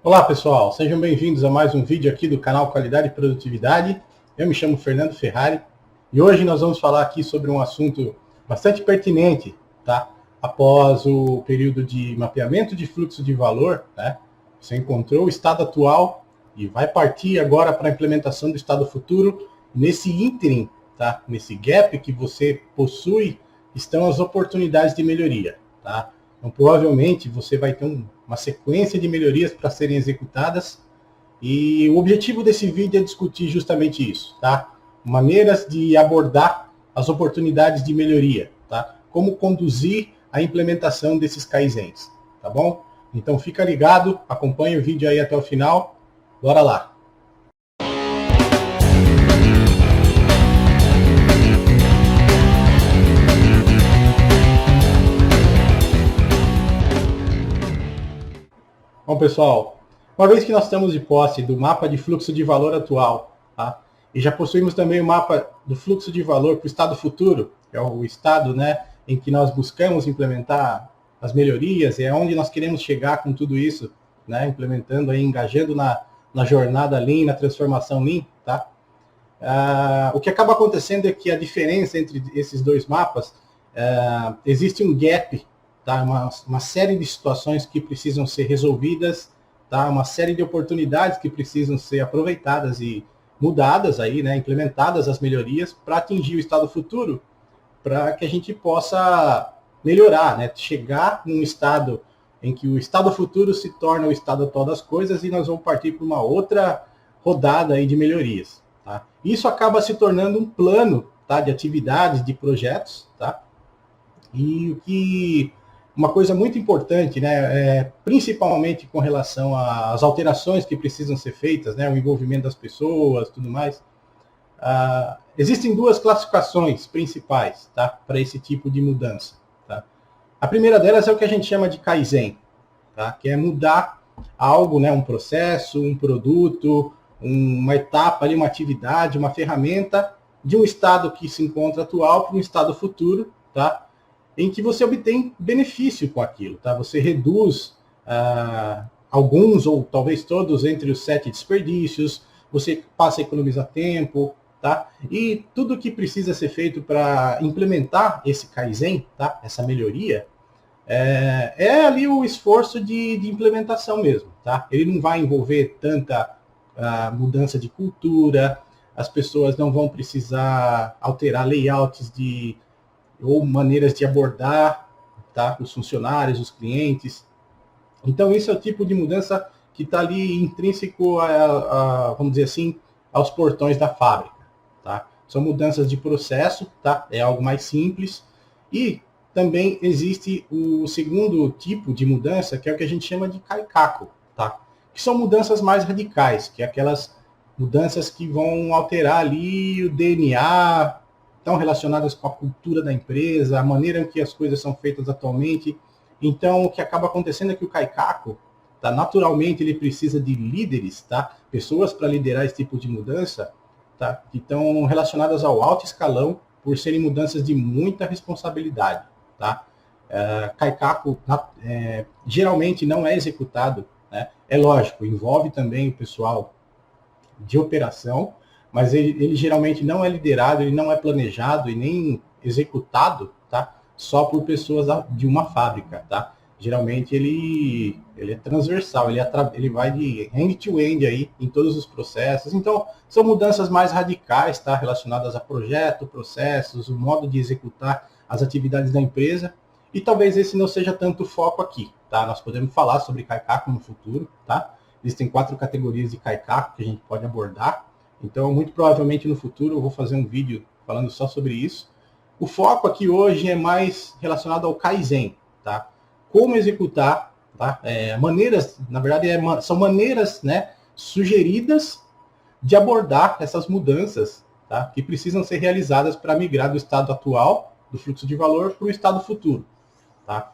Olá pessoal, sejam bem-vindos a mais um vídeo aqui do canal Qualidade e Produtividade. Eu me chamo Fernando Ferrari e hoje nós vamos falar aqui sobre um assunto bastante pertinente, tá? Após o período de mapeamento de fluxo de valor, né? Você encontrou o estado atual e vai partir agora para a implementação do estado futuro. Nesse ínterim, tá? Nesse gap que você possui, estão as oportunidades de melhoria, tá? Então, provavelmente, você vai ter uma sequência de melhorias para serem executadas e o objetivo desse vídeo é discutir justamente isso, tá? Maneiras de abordar as oportunidades de melhoria, tá? Como conduzir a implementação desses Kaizens, tá bom? Então, fica ligado, acompanha o vídeo aí até o final. Bora lá! Bom, pessoal, uma vez que nós estamos de posse do mapa de fluxo de valor atual, tá? E já possuímos também o mapa do fluxo de valor para o estado futuro, que é o estado, né, em que nós buscamos implementar as melhorias, é onde nós queremos chegar com tudo isso, né, implementando aí, engajando na jornada Lean, na transformação Lean, tá? O que acaba acontecendo é que a diferença entre esses dois mapas, existe um gap, tá? Uma série de situações que precisam ser resolvidas, tá? Uma série de oportunidades que precisam ser aproveitadas e mudadas aí, né? Implementadas as melhorias para atingir o estado futuro, para que a gente possa melhorar, né? Chegar num estado em que o estado futuro se torna o estado atual das coisas e nós vamos partir para uma outra rodada aí de melhorias. Tá? Isso acaba se tornando um plano, tá, de atividades, de projetos, tá? E o que uma coisa muito importante, né, principalmente com relação às alterações que precisam ser feitas, né, o envolvimento das pessoas, tudo mais. Existem duas classificações principais, tá, para esse tipo de mudança. Tá? A primeira delas é o que a gente chama de Kaizen, tá, que é mudar algo, né, um processo, um produto, uma etapa ali, uma atividade, uma ferramenta de um estado que se encontra atual para um estado futuro, tá? Em que você obtém benefício com aquilo, tá? Você reduz alguns ou talvez todos entre os 7 desperdícios, você passa a economizar tempo, tá? E tudo que precisa ser feito para implementar esse Kaizen, tá? Essa melhoria, ali o esforço de implementação mesmo, tá? Ele não vai envolver tanta mudança de cultura, as pessoas não vão precisar alterar layouts ou maneiras de abordar, tá, os funcionários, os clientes. Então, isso é o tipo de mudança que está ali intrínseco, vamos dizer assim, aos portões da fábrica. Tá? São mudanças de processo, tá? É algo mais simples. E também existe o segundo tipo de mudança, que é o que a gente chama de Kaikaku, tá? Que são mudanças mais radicais, que é aquelas mudanças que vão alterar ali o DNA, estão relacionadas com a cultura da empresa, a maneira em que as coisas são feitas atualmente. Então, o que acaba acontecendo é que o Kaikaku, tá, naturalmente, ele precisa de líderes, tá? Pessoas para liderar esse tipo de mudança, tá? Que estão relacionadas ao alto escalão, por serem mudanças de muita responsabilidade, tá? Kaikaku geralmente não é executado, né? É lógico, envolve também o pessoal de operação, mas ele geralmente não é liderado, ele não é planejado e nem executado, tá? Só por pessoas de uma fábrica, tá? Geralmente ele é transversal, ele vai de end-to-end aí em todos os processos. Então, são mudanças mais radicais, tá? Relacionadas a projeto, processos, o modo de executar as atividades da empresa. E talvez esse não seja tanto o foco aqui, tá? Nós podemos falar sobre Kaikaku no futuro, tá? Existem 4 categorias de Kaikaku que a gente pode abordar. Então, muito provavelmente no futuro eu vou fazer um vídeo falando só sobre isso. O foco aqui hoje é mais relacionado ao Kaizen, tá? Como executar, tá? Maneiras, na verdade, são maneiras, né, sugeridas de abordar essas mudanças, tá? Que precisam ser realizadas para migrar do estado atual, do fluxo de valor, para o estado futuro, tá?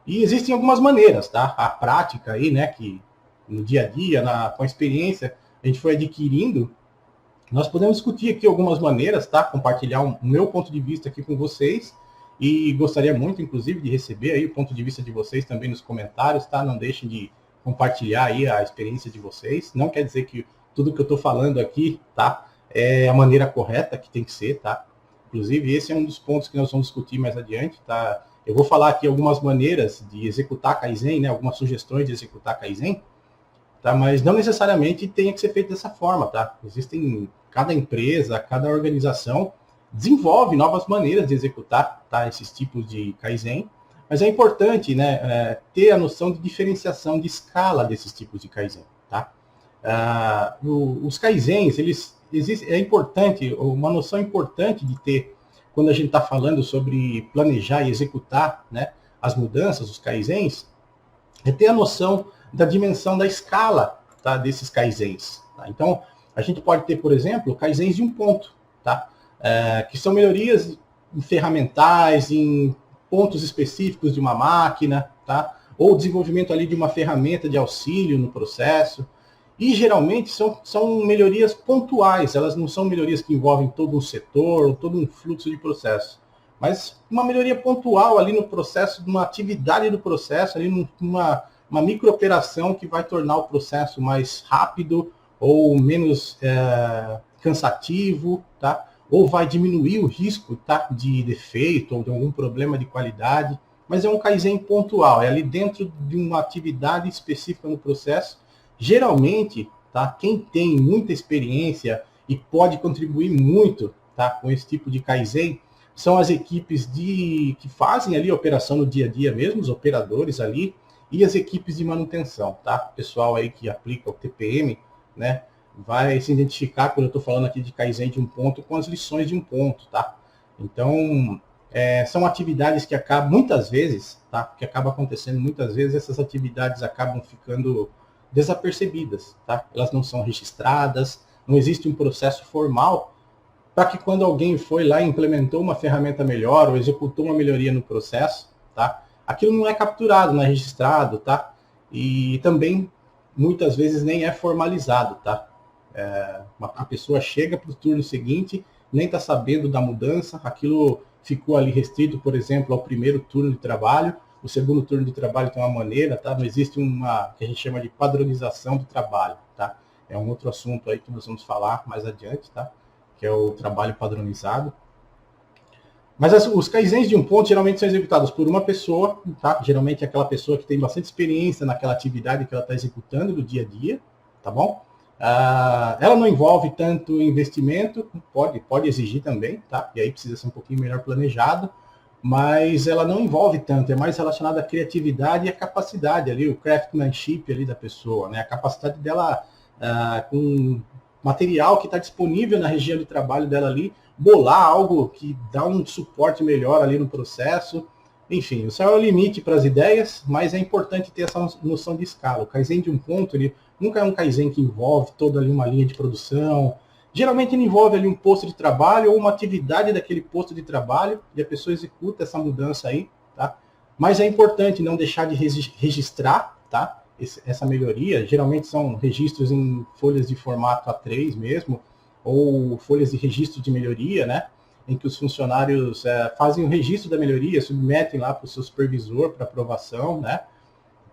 E existem algumas maneiras, tá? A prática aí, né, que no dia a dia, com a experiência, a gente foi adquirindo. Nós podemos discutir aqui algumas maneiras, tá? Compartilhar o meu ponto de vista aqui com vocês e gostaria muito, inclusive, de receber aí o ponto de vista de vocês também nos comentários, tá? Não deixem de compartilhar aí a experiência de vocês. Não quer dizer que tudo que eu estou falando aqui, tá, é a maneira correta que tem que ser, tá? Inclusive, esse é um dos pontos que nós vamos discutir mais adiante, tá? Eu vou falar aqui algumas maneiras de executar Kaizen, né? Algumas sugestões de executar Kaizen, tá? Mas não necessariamente tem que ser feito dessa forma, tá? Existem, cada empresa, cada organização desenvolve novas maneiras de executar, tá, esses tipos de Kaizen, mas é importante, né, ter a noção de diferenciação de escala desses tipos de Kaizen, tá? Os Kaizens, é importante, uma noção importante de ter quando a gente está falando sobre planejar e executar, né, as mudanças, os Kaizens, é ter a noção da dimensão da escala, tá, desses Kaizens. Tá? Então, a gente pode ter, por exemplo, Kaizens de um ponto, tá? Que são melhorias ferramentais em pontos específicos de uma máquina, tá? Ou desenvolvimento ali de uma ferramenta de auxílio no processo. E geralmente são melhorias pontuais, elas não são melhorias que envolvem todo um setor ou todo um fluxo de processo, mas uma melhoria pontual ali no processo, de uma atividade do processo, ali uma microoperação que vai tornar o processo mais rápido ou menos cansativo, tá? Ou vai diminuir o risco, tá, de defeito ou de algum problema de qualidade, mas é um Kaizen pontual, é ali dentro de uma atividade específica no processo. Geralmente, tá, quem tem muita experiência e pode contribuir muito, tá, com esse tipo de Kaizen são as equipes que fazem ali a operação no dia a dia mesmo, os operadores ali, e as equipes de manutenção, tá? O pessoal aí que aplica o TPM, né, vai se identificar quando eu estou falando aqui de Kaizen de um ponto com as lições de um ponto, tá? Então, são atividades que acabam, muitas vezes, tá? Que acaba acontecendo muitas vezes, essas atividades acabam ficando desapercebidas, tá? Elas não são registradas, não existe um processo formal para que quando alguém foi lá e implementou uma ferramenta melhor ou executou uma melhoria no processo, tá? Aquilo não é capturado, não é registrado, tá? E também, muitas vezes, nem é formalizado, tá? A pessoa chega para o turno seguinte, nem está sabendo da mudança, aquilo ficou ali restrito, por exemplo, ao primeiro turno de trabalho, o segundo turno de trabalho tem uma maneira, tá? Não existe uma que a gente chama de padronização do trabalho, tá? É um outro assunto aí que nós vamos falar mais adiante, tá? Que é o trabalho padronizado. Mas os Kaizens de um ponto geralmente são executados por uma pessoa, tá? Geralmente é aquela pessoa que tem bastante experiência naquela atividade que ela está executando no dia a dia, tá bom? Ela não envolve tanto investimento, pode exigir também, tá? E aí precisa ser um pouquinho melhor planejado, mas ela não envolve tanto, é mais relacionada à criatividade e à capacidade ali, o craftsmanship ali da pessoa, né? A capacidade dela com material que está disponível na região de trabalho dela ali, bolar algo que dá um suporte melhor ali no processo. Enfim, o céu é o limite para as ideias, mas é importante ter essa noção de escala. O Kaizen de um ponto, ele nunca é um Kaizen que envolve toda ali uma linha de produção. Geralmente ele envolve ali um posto de trabalho ou uma atividade daquele posto de trabalho e a pessoa executa essa mudança aí, tá? Mas é importante não deixar de registrar, tá? Essa melhoria. Geralmente são registros em folhas de formato A3 mesmo, ou folhas de registro de melhoria, né? Em que os funcionários fazem o registro da melhoria, submetem lá para o seu supervisor para aprovação, né?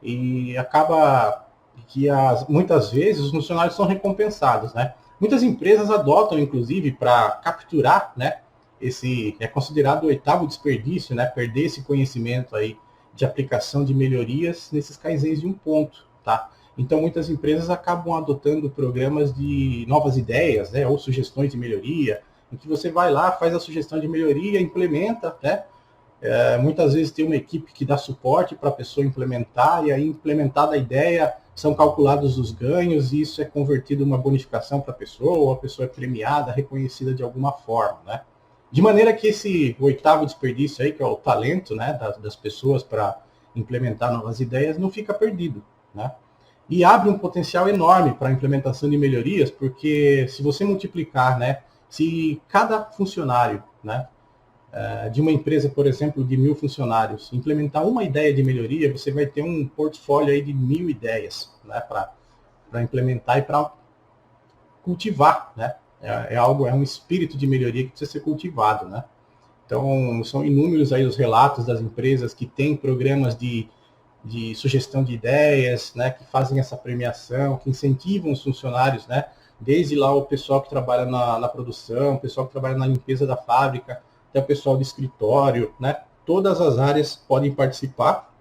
E acaba que muitas vezes os funcionários são recompensados, né? Muitas empresas adotam, inclusive, para capturar, né? É considerado o oitavo desperdício, né? Perder esse conhecimento aí de aplicação de melhorias nesses Kaizens de um ponto, tá? Então, muitas empresas acabam adotando programas de novas ideias, né? Ou sugestões de melhoria, em que você vai lá, faz a sugestão de melhoria, implementa, né? Muitas vezes tem uma equipe que dá suporte para a pessoa implementar, e aí implementada a ideia, são calculados os ganhos, e isso é convertido em uma bonificação para a pessoa, ou a pessoa é premiada, reconhecida de alguma forma, né? De maneira que esse oitavo desperdício aí, que é o talento, né, das pessoas para implementar novas ideias, não fica perdido, né? E abre um potencial enorme para a implementação de melhorias, porque se você multiplicar, né, se cada funcionário, né, de uma empresa, por exemplo, de 1.000 funcionários, implementar uma ideia de melhoria, você vai ter um portfólio aí de 1.000 ideias, né, para implementar e para cultivar, né? É um espírito de melhoria que precisa ser cultivado, né? Então, são inúmeros aí os relatos das empresas que têm programas de de sugestão de ideias, né, que fazem essa premiação, que incentivam os funcionários, né, desde lá o pessoal que trabalha na produção, o pessoal que trabalha na limpeza da fábrica, até o pessoal do escritório, né, todas as áreas podem participar,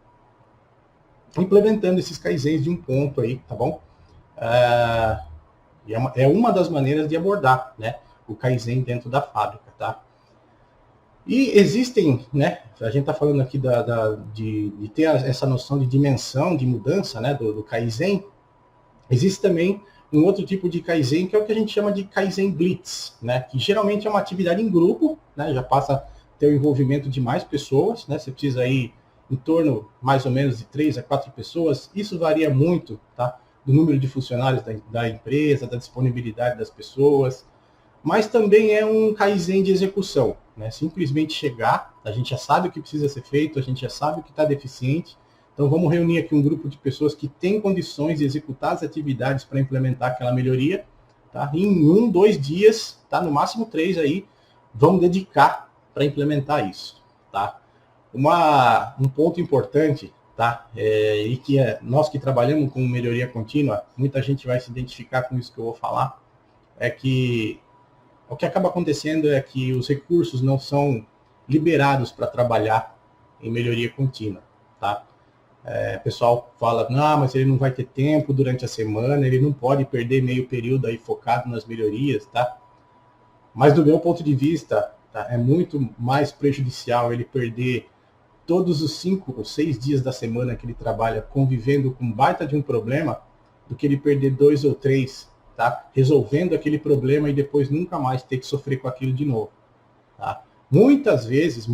implementando esses kaizens de um ponto aí, tá bom? É uma das maneiras de abordar, né, o kaizen dentro da fábrica, tá? E existem, né, a gente está falando aqui de ter essa noção de dimensão, de mudança, né, do kaizen. Existe também um outro tipo de kaizen, que é o que a gente chama de kaizen blitz, né, que geralmente é uma atividade em grupo, né, já passa a ter o envolvimento de mais pessoas, né, você precisa aí em torno mais ou menos de 3 a 4 pessoas, isso varia muito, tá, do número de funcionários da empresa, da disponibilidade das pessoas, mas também é um kaizen de execução, né? Simplesmente chegar, a gente já sabe o que precisa ser feito, a gente já sabe o que está deficiente, então vamos reunir aqui um grupo de pessoas que têm condições de executar as atividades para implementar aquela melhoria, tá? Em 1, 2 dias, tá? No máximo 3 aí, vamos dedicar para implementar isso, tá? Um ponto importante, tá? E que nós que trabalhamos com melhoria contínua, muita gente vai se identificar com isso que eu vou falar, é que o que acaba acontecendo é que os recursos não são liberados para trabalhar em melhoria contínua, tá? O pessoal fala, não, mas ele não vai ter tempo durante a semana, ele não pode perder meio período aí focado nas melhorias, tá? Mas do meu ponto de vista, tá, é muito mais prejudicial ele perder todos os 5 ou 6 dias da semana que ele trabalha convivendo com baita de um problema, do que ele perder 2 ou 3, tá, resolvendo aquele problema e depois nunca mais ter que sofrer com aquilo de novo. Tá? Muitas vezes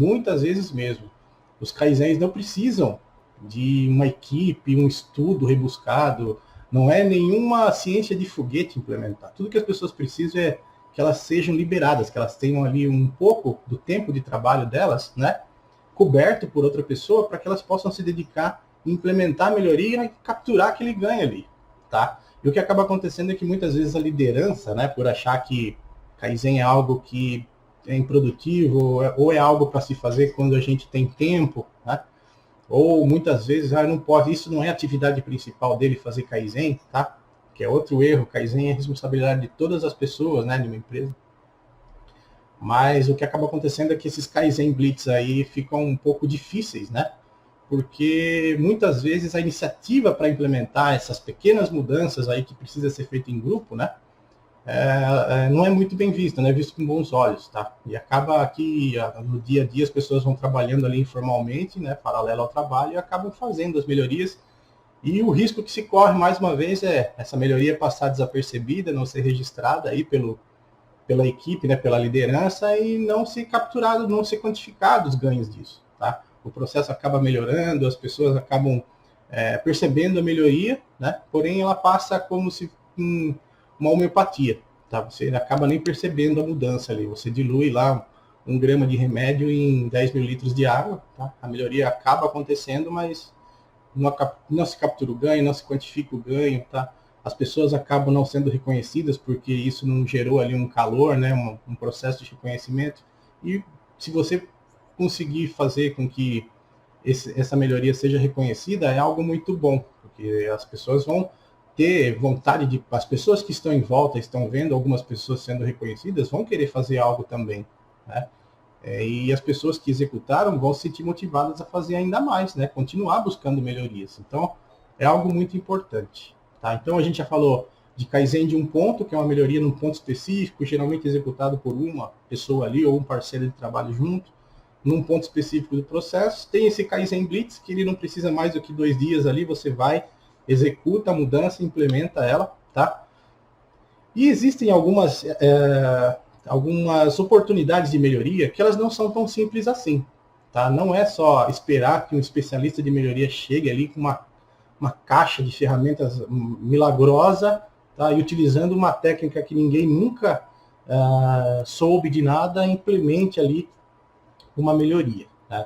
mesmo, os kaizens não precisam de uma equipe, um estudo rebuscado, não é nenhuma ciência de foguete implementar. Tudo que as pessoas precisam é que elas sejam liberadas, que elas tenham ali um pouco do tempo de trabalho delas, né, coberto por outra pessoa, para que elas possam se dedicar a implementar a melhoria e capturar aquele ganho ali, tá? E o que acaba acontecendo é que muitas vezes a liderança, né, por achar que kaizen é algo que é improdutivo, ou é algo para se fazer quando a gente tem tempo, né? Ou muitas vezes, não pode, isso não é a atividade principal dele fazer kaizen, tá? Que é outro erro, kaizen é responsabilidade de todas as pessoas, né, de uma empresa. Mas o que acaba acontecendo é que esses kaizen blitz aí ficam um pouco difíceis, né? Porque muitas vezes a iniciativa para implementar essas pequenas mudanças aí que precisa ser feita em grupo, né, não é muito bem vista, não é visto com bons olhos, tá? E acaba que no dia a dia as pessoas vão trabalhando ali informalmente, né, paralelo ao trabalho, e acabam fazendo as melhorias. E o risco que se corre, mais uma vez, é essa melhoria passar desapercebida, não ser registrada aí pela equipe, né, pela liderança, e não ser capturado, não ser quantificado os ganhos disso, tá? O processo acaba melhorando, as pessoas acabam percebendo a melhoria, né? Porém ela passa como se uma homeopatia, tá? Você acaba nem percebendo a mudança ali, você dilui lá 1 grama de remédio em 10 mil litros de água, tá? A melhoria acaba acontecendo, mas não se captura o ganho, não se quantifica o ganho, tá? As pessoas acabam não sendo reconhecidas porque isso não gerou ali um calor, né? Um processo de reconhecimento. E se você conseguir fazer com que essa melhoria seja reconhecida, é algo muito bom, porque as pessoas vão ter vontade de... As pessoas que estão em volta, estão vendo algumas pessoas sendo reconhecidas, vão querer fazer algo também, né? E as pessoas que executaram vão se sentir motivadas a fazer ainda mais, né? Continuar buscando melhorias. Então, é algo muito importante, tá? Então, a gente já falou de kaizen de um ponto, que é uma melhoria num ponto específico, geralmente executado por uma pessoa ali ou um parceiro de trabalho junto, num ponto específico do processo. Tem esse kaizen blitz, que ele não precisa mais do que 2 dias ali, você vai, executa a mudança, implementa ela, tá? E existem algumas oportunidades de melhoria que elas não são tão simples assim, tá? Não é só esperar que um especialista de melhoria chegue ali com uma caixa de ferramentas milagrosa, tá? E utilizando uma técnica que ninguém nunca soube de nada, implemente ali uma melhoria, né?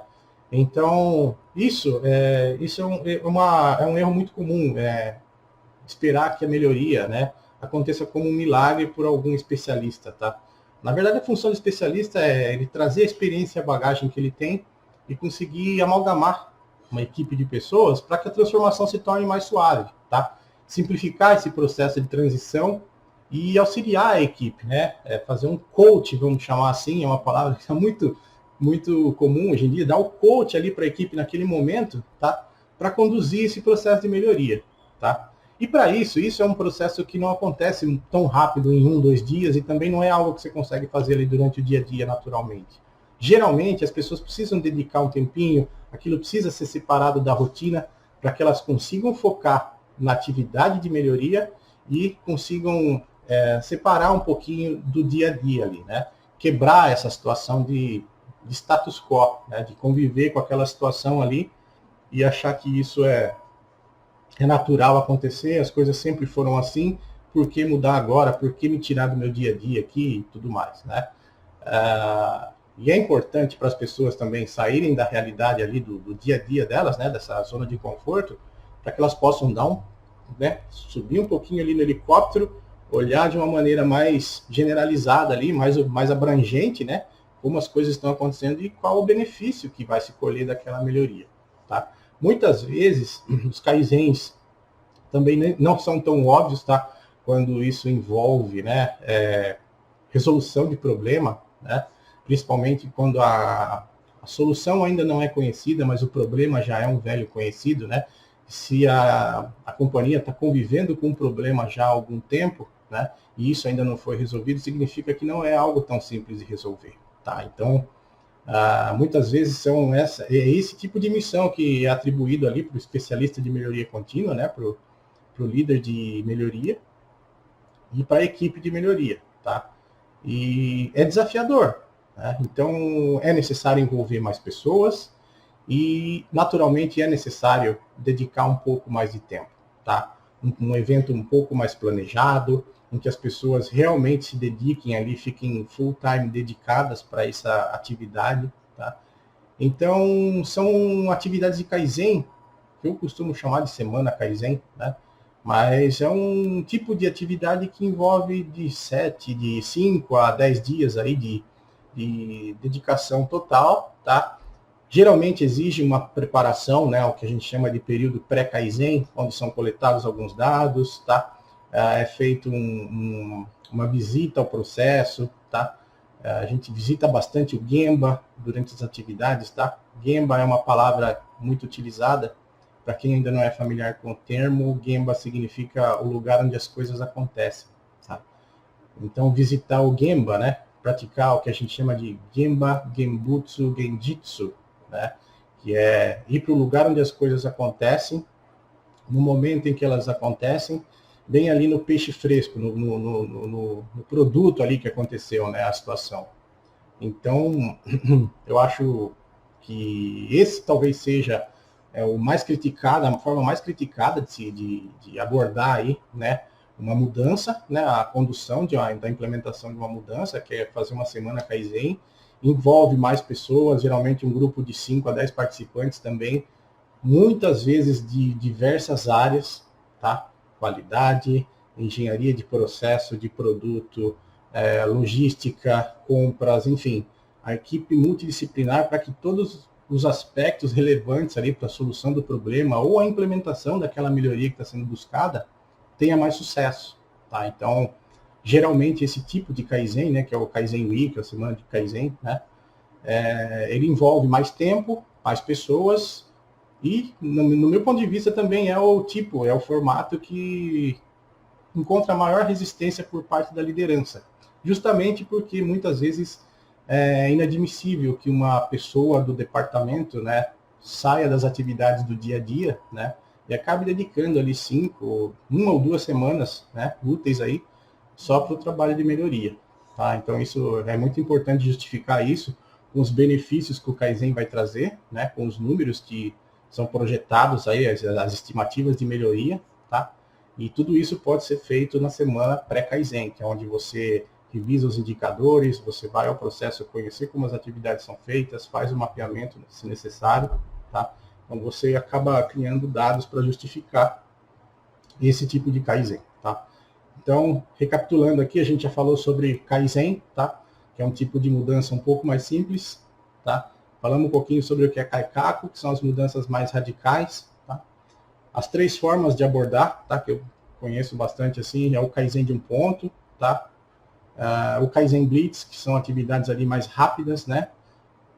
Então, isso é um erro muito comum, esperar que a melhoria, né, aconteça como um milagre por algum especialista, tá? Na verdade, a função do especialista é ele trazer a experiência e a bagagem que ele tem e conseguir amalgamar uma equipe de pessoas para que a transformação se torne mais suave, tá? Simplificar esse processo de transição e auxiliar a equipe, né? Fazer um coach, vamos chamar assim, é uma palavra que é muito comum hoje em dia, dar o coach ali para a equipe naquele momento, tá? Para conduzir esse processo de melhoria, tá? E para isso é um processo que não acontece tão rápido em 1, 2 dias e também não é algo que você consegue fazer ali durante o dia a dia naturalmente. Geralmente as pessoas precisam dedicar um tempinho, aquilo precisa ser separado da rotina para que elas consigam focar na atividade de melhoria e consigam separar um pouquinho do dia a dia ali, né? Quebrar essa situação de status quo, né? De conviver com aquela situação ali e achar que isso é natural acontecer, as coisas sempre foram assim, por que mudar agora, por que me tirar do meu dia a dia aqui e tudo mais, né? E é importante para as pessoas também saírem da realidade ali do dia a dia delas, né, dessa zona de conforto, para que elas possam subir um pouquinho ali no helicóptero, olhar de uma maneira mais generalizada ali, mais abrangente, né, como as coisas estão acontecendo e qual o benefício que vai se colher daquela melhoria, tá? Muitas vezes, os kaizens também não são tão óbvios, tá? Quando isso envolve, né, resolução de problema, né? Principalmente quando a solução ainda não é conhecida, mas o problema já é um velho conhecido, né? Se a companhia está convivendo com um problema já há algum tempo, né? E isso ainda não foi resolvido, significa que não é algo tão simples de resolver, tá? Então, muitas vezes é esse tipo de missão que é atribuído ali para o especialista de melhoria contínua, né? Para o líder de melhoria e para a equipe de melhoria, tá? E é desafiador, né? Então é necessário envolver mais pessoas e naturalmente é necessário dedicar um pouco mais de tempo, tá? Um evento um pouco mais planejado, em que as pessoas realmente se dediquem ali, fiquem full time dedicadas para essa atividade, tá? Então são atividades de Kaizen, que eu costumo chamar de semana Kaizen, né? Mas é um tipo de atividade que envolve de 5 a 10 dias aí de dedicação total, tá? Geralmente exige uma preparação, né, o que a gente chama de período pré-Kaizen, onde são coletados alguns dados, tá? É feito uma visita ao processo, tá? A gente visita bastante o Gemba durante as atividades, tá? Gemba é uma palavra muito utilizada. Para quem ainda não é familiar com o termo, Gemba significa o lugar onde as coisas acontecem, tá? Então, visitar o Gemba, né? Praticar o que a gente chama de Gemba, Genbutsu, Genjitsu, né? Que é ir para o lugar onde as coisas acontecem, no momento em que elas acontecem, bem ali no peixe fresco, no produto ali que aconteceu, né? A situação. Então, eu acho que esse talvez seja o mais criticado, a forma mais criticada de abordar aí, né, uma mudança, né, a condução da implementação de uma mudança, que é fazer uma semana Kaizen, envolve mais pessoas, geralmente um grupo de 5 a 10 participantes também, muitas vezes de diversas áreas, tá? Qualidade, engenharia de processo, de produto, logística, compras, enfim, a equipe multidisciplinar para que todos os aspectos relevantes ali para a solução do problema ou a implementação daquela melhoria que está sendo buscada tenha mais sucesso, tá? Então, geralmente esse tipo de Kaizen, né, que é o Kaizen Week, a semana de Kaizen, né, ele envolve mais tempo, mais pessoas e, no meu ponto de vista, também é o formato que encontra maior resistência por parte da liderança, justamente porque muitas vezes é inadmissível que uma pessoa do departamento, né, saia das atividades do dia a dia, né, e acabe dedicando ali 1 ou 2 semanas, né, úteis aí, só para o trabalho de melhoria, tá? Então isso é muito importante justificar isso com os benefícios que o Kaizen vai trazer, né, com os números que são projetados aí, as estimativas de melhoria, tá? E tudo isso pode ser feito na semana pré-Kaizen, que é onde você revisa os indicadores, você vai ao processo conhecer como as atividades são feitas, faz o mapeamento se necessário, tá? Então você acaba criando dados para justificar esse tipo de Kaizen, tá? Então, recapitulando aqui, a gente já falou sobre Kaizen, tá? Que é um tipo de mudança um pouco mais simples, tá? Falamos um pouquinho sobre o que é Kaikaku, que são as mudanças mais radicais. Tá? As 3 formas de abordar, tá? Que eu conheço bastante assim, é o Kaizen de um ponto, tá? O Kaizen Blitz, que são atividades ali mais rápidas, né?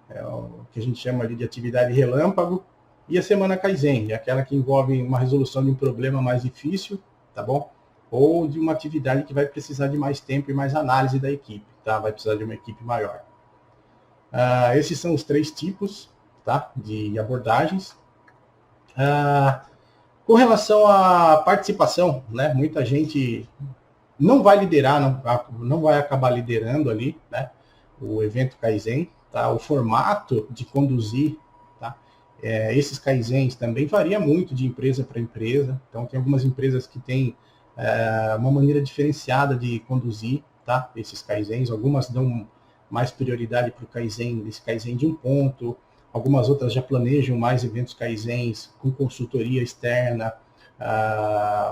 É o que a gente chama ali de atividade relâmpago. E a Semana Kaizen, é aquela que envolve uma resolução de um problema mais difícil, tá bom? Ou de uma atividade que vai precisar de mais tempo e mais análise da equipe, tá? Vai precisar de uma equipe maior. Esses são os 3 tipos, tá? De abordagens. Com relação à participação, né? Muita gente não vai liderar, não vai acabar liderando ali, né? O evento Kaizen, tá? O formato de conduzir, tá? Esses Kaizens também varia muito de empresa para empresa. Então, tem algumas empresas que têm uma maneira diferenciada de conduzir, tá? Esses Kaizens. Algumas dão mais prioridade para o Kaizen, esse Kaizen de um ponto. Algumas outras já planejam mais eventos Kaizens com consultoria externa.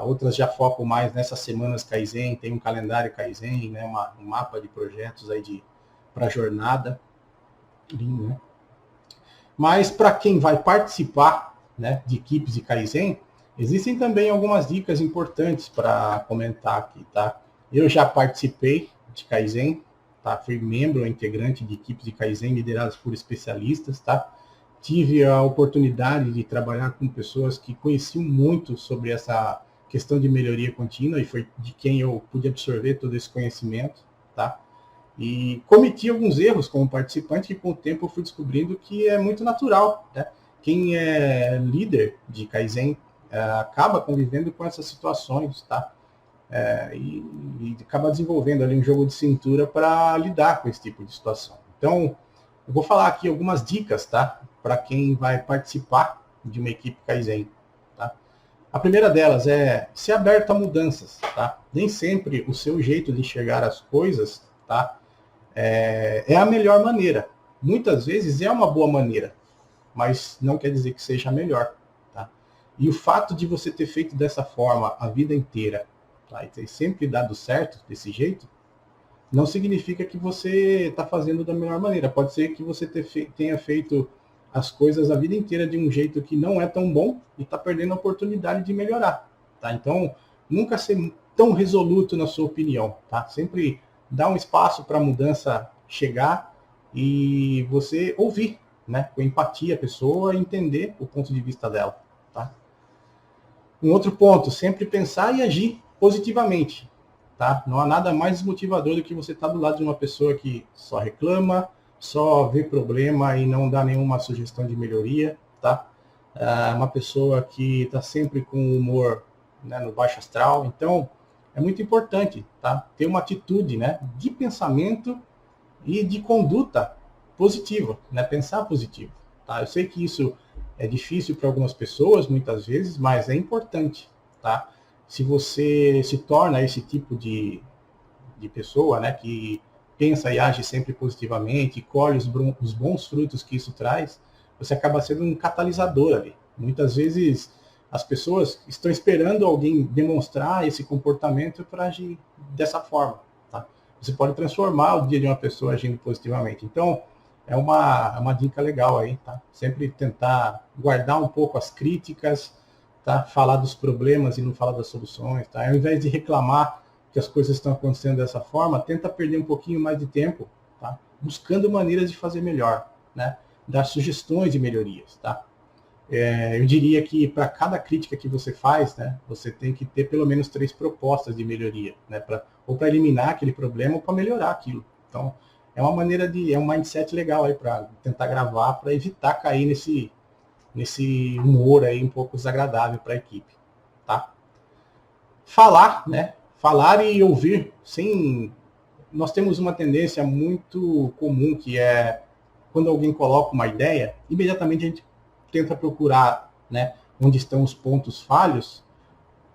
Outras já focam mais nessas semanas Kaizen, tem um calendário Kaizen, né? Um mapa de projetos aí para a jornada. Né? Mas para quem vai participar, né, de equipes de Kaizen, existem também algumas dicas importantes para comentar aqui, tá? Eu já participei de Kaizen, tá? Fui membro integrante de equipes de Kaizen lideradas por especialistas, tá? Tive a oportunidade de trabalhar com pessoas que conheciam muito sobre essa questão de melhoria contínua e foi de quem eu pude absorver todo esse conhecimento, tá? E cometi alguns erros como participante e com o tempo eu fui descobrindo que é muito natural, né? Quem é líder de Kaizen acaba convivendo com essas situações, tá? E acaba desenvolvendo ali um jogo de cintura para lidar com esse tipo de situação. Então, eu vou falar aqui algumas dicas, tá? Para quem vai participar de uma equipe Kaizen, tá? A primeira delas é ser aberto a mudanças, tá? Nem sempre o seu jeito de enxergar as coisas, tá? É a melhor maneira. Muitas vezes é uma boa maneira, mas não quer dizer que seja a melhor. Tá? E o fato de você ter feito dessa forma a vida inteira, tá? E ter sempre dado certo desse jeito, não significa que você está fazendo da melhor maneira. Pode ser que você tenha feito as coisas a vida inteira de um jeito que não é tão bom e está perdendo a oportunidade de melhorar. Tá? Então, nunca ser tão resoluto na sua opinião. Tá? Sempre dá um espaço para a mudança chegar e você ouvir, né, com empatia a pessoa e entender o ponto de vista dela. Tá? Um outro ponto, sempre pensar e agir positivamente. Tá? Não há nada mais desmotivador do que você estar do lado de uma pessoa que só reclama, só vê problema e não dá nenhuma sugestão de melhoria. Tá? Uma pessoa que está sempre com o humor, né, no baixo astral. Então, é muito importante, tá? Ter uma atitude, né, de pensamento e de conduta positiva, né? Pensar positivo. Tá? Eu sei que isso é difícil para algumas pessoas, muitas vezes, mas é importante. Tá? Se você se torna esse tipo de pessoa, né, que pensa e age sempre positivamente, e colhe os bons frutos que isso traz, você acaba sendo um catalisador ali. Muitas vezes as pessoas estão esperando alguém demonstrar esse comportamento para agir dessa forma. Tá? Você pode transformar o dia de uma pessoa agindo positivamente. Então, é uma dica legal aí, tá? Sempre tentar guardar um pouco as críticas, tá? Falar dos problemas e não falar das soluções, tá? Ao invés de reclamar que as coisas estão acontecendo dessa forma, tenta perder um pouquinho mais de tempo, tá? Buscando maneiras de fazer melhor, né? Dar sugestões de melhorias, tá? Eu diria que para cada crítica que você faz, né, você tem que ter pelo menos 3 propostas de melhoria, né, ou para eliminar aquele problema ou para melhorar aquilo. Então, é uma maneira é um mindset legal aí para tentar gravar, para evitar cair nesse humor aí um pouco desagradável para a equipe, tá? Falar, né? Falar e ouvir, nós temos uma tendência muito comum que é quando alguém coloca uma ideia, imediatamente a gente tenta procurar, né, onde estão os pontos falhos,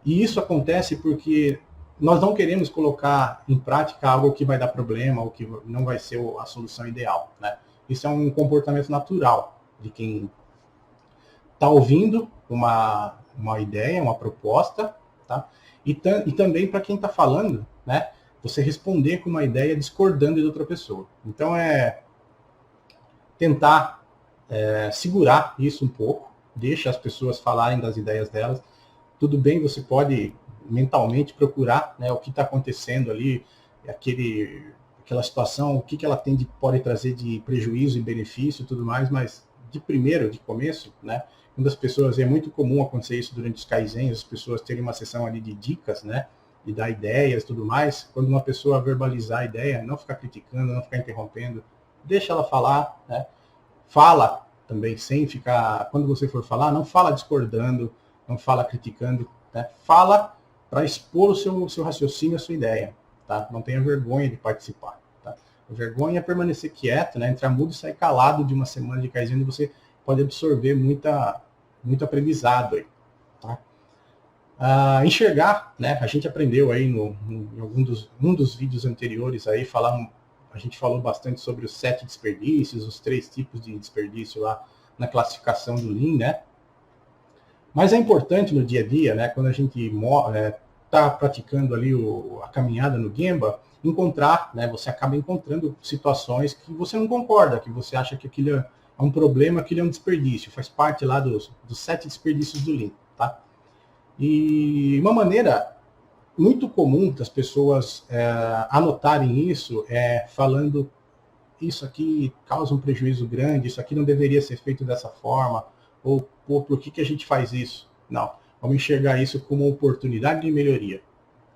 e isso acontece porque nós não queremos colocar em prática algo que vai dar problema ou que não vai ser a solução ideal, né? Isso é um comportamento natural de quem está ouvindo uma ideia, uma proposta, tá? E também para quem está falando, né, você responder com uma ideia discordando de outra pessoa. Então, tentar segurar isso um pouco, deixa as pessoas falarem das ideias delas. Tudo bem, você pode mentalmente procurar, né, o que está acontecendo ali, aquela situação, o que ela pode trazer de prejuízo e benefício e tudo mais, mas de começo, né, quando as pessoas, é muito comum acontecer isso durante os Kaizens, as pessoas terem uma sessão ali de dicas, né, de dar ideias e tudo mais, quando uma pessoa verbalizar a ideia, não ficar criticando, não ficar interrompendo, deixa ela falar, né, fala também sem ficar, quando você for falar, não fala discordando, não fala criticando, né, fala para expor o seu raciocínio, a sua ideia, tá? Não tenha vergonha de participar, tá? A vergonha é permanecer quieto, né? Entrar mudo e sair calado de uma semana de Kaizen, e você pode absorver muito aprendizado aí, tá? Enxergar, né? A gente aprendeu aí em um dos vídeos anteriores aí, a gente falou bastante sobre os 7 desperdícios, os 3 tipos de desperdício lá na classificação do Lean, né? Mas é importante no dia a dia, né, quando a gente está praticando ali a caminhada no Gemba, encontrar, né, você acaba encontrando situações que você não concorda, que você acha que aquilo é um problema, aquilo é um desperdício, faz parte lá dos 7 desperdícios do Lean, tá? E uma maneira muito comum das pessoas anotarem isso é falando: isso aqui causa um prejuízo grande, isso aqui não deveria ser feito dessa forma, ou pô, por que a gente faz isso? Não, vamos enxergar isso como uma oportunidade de melhoria,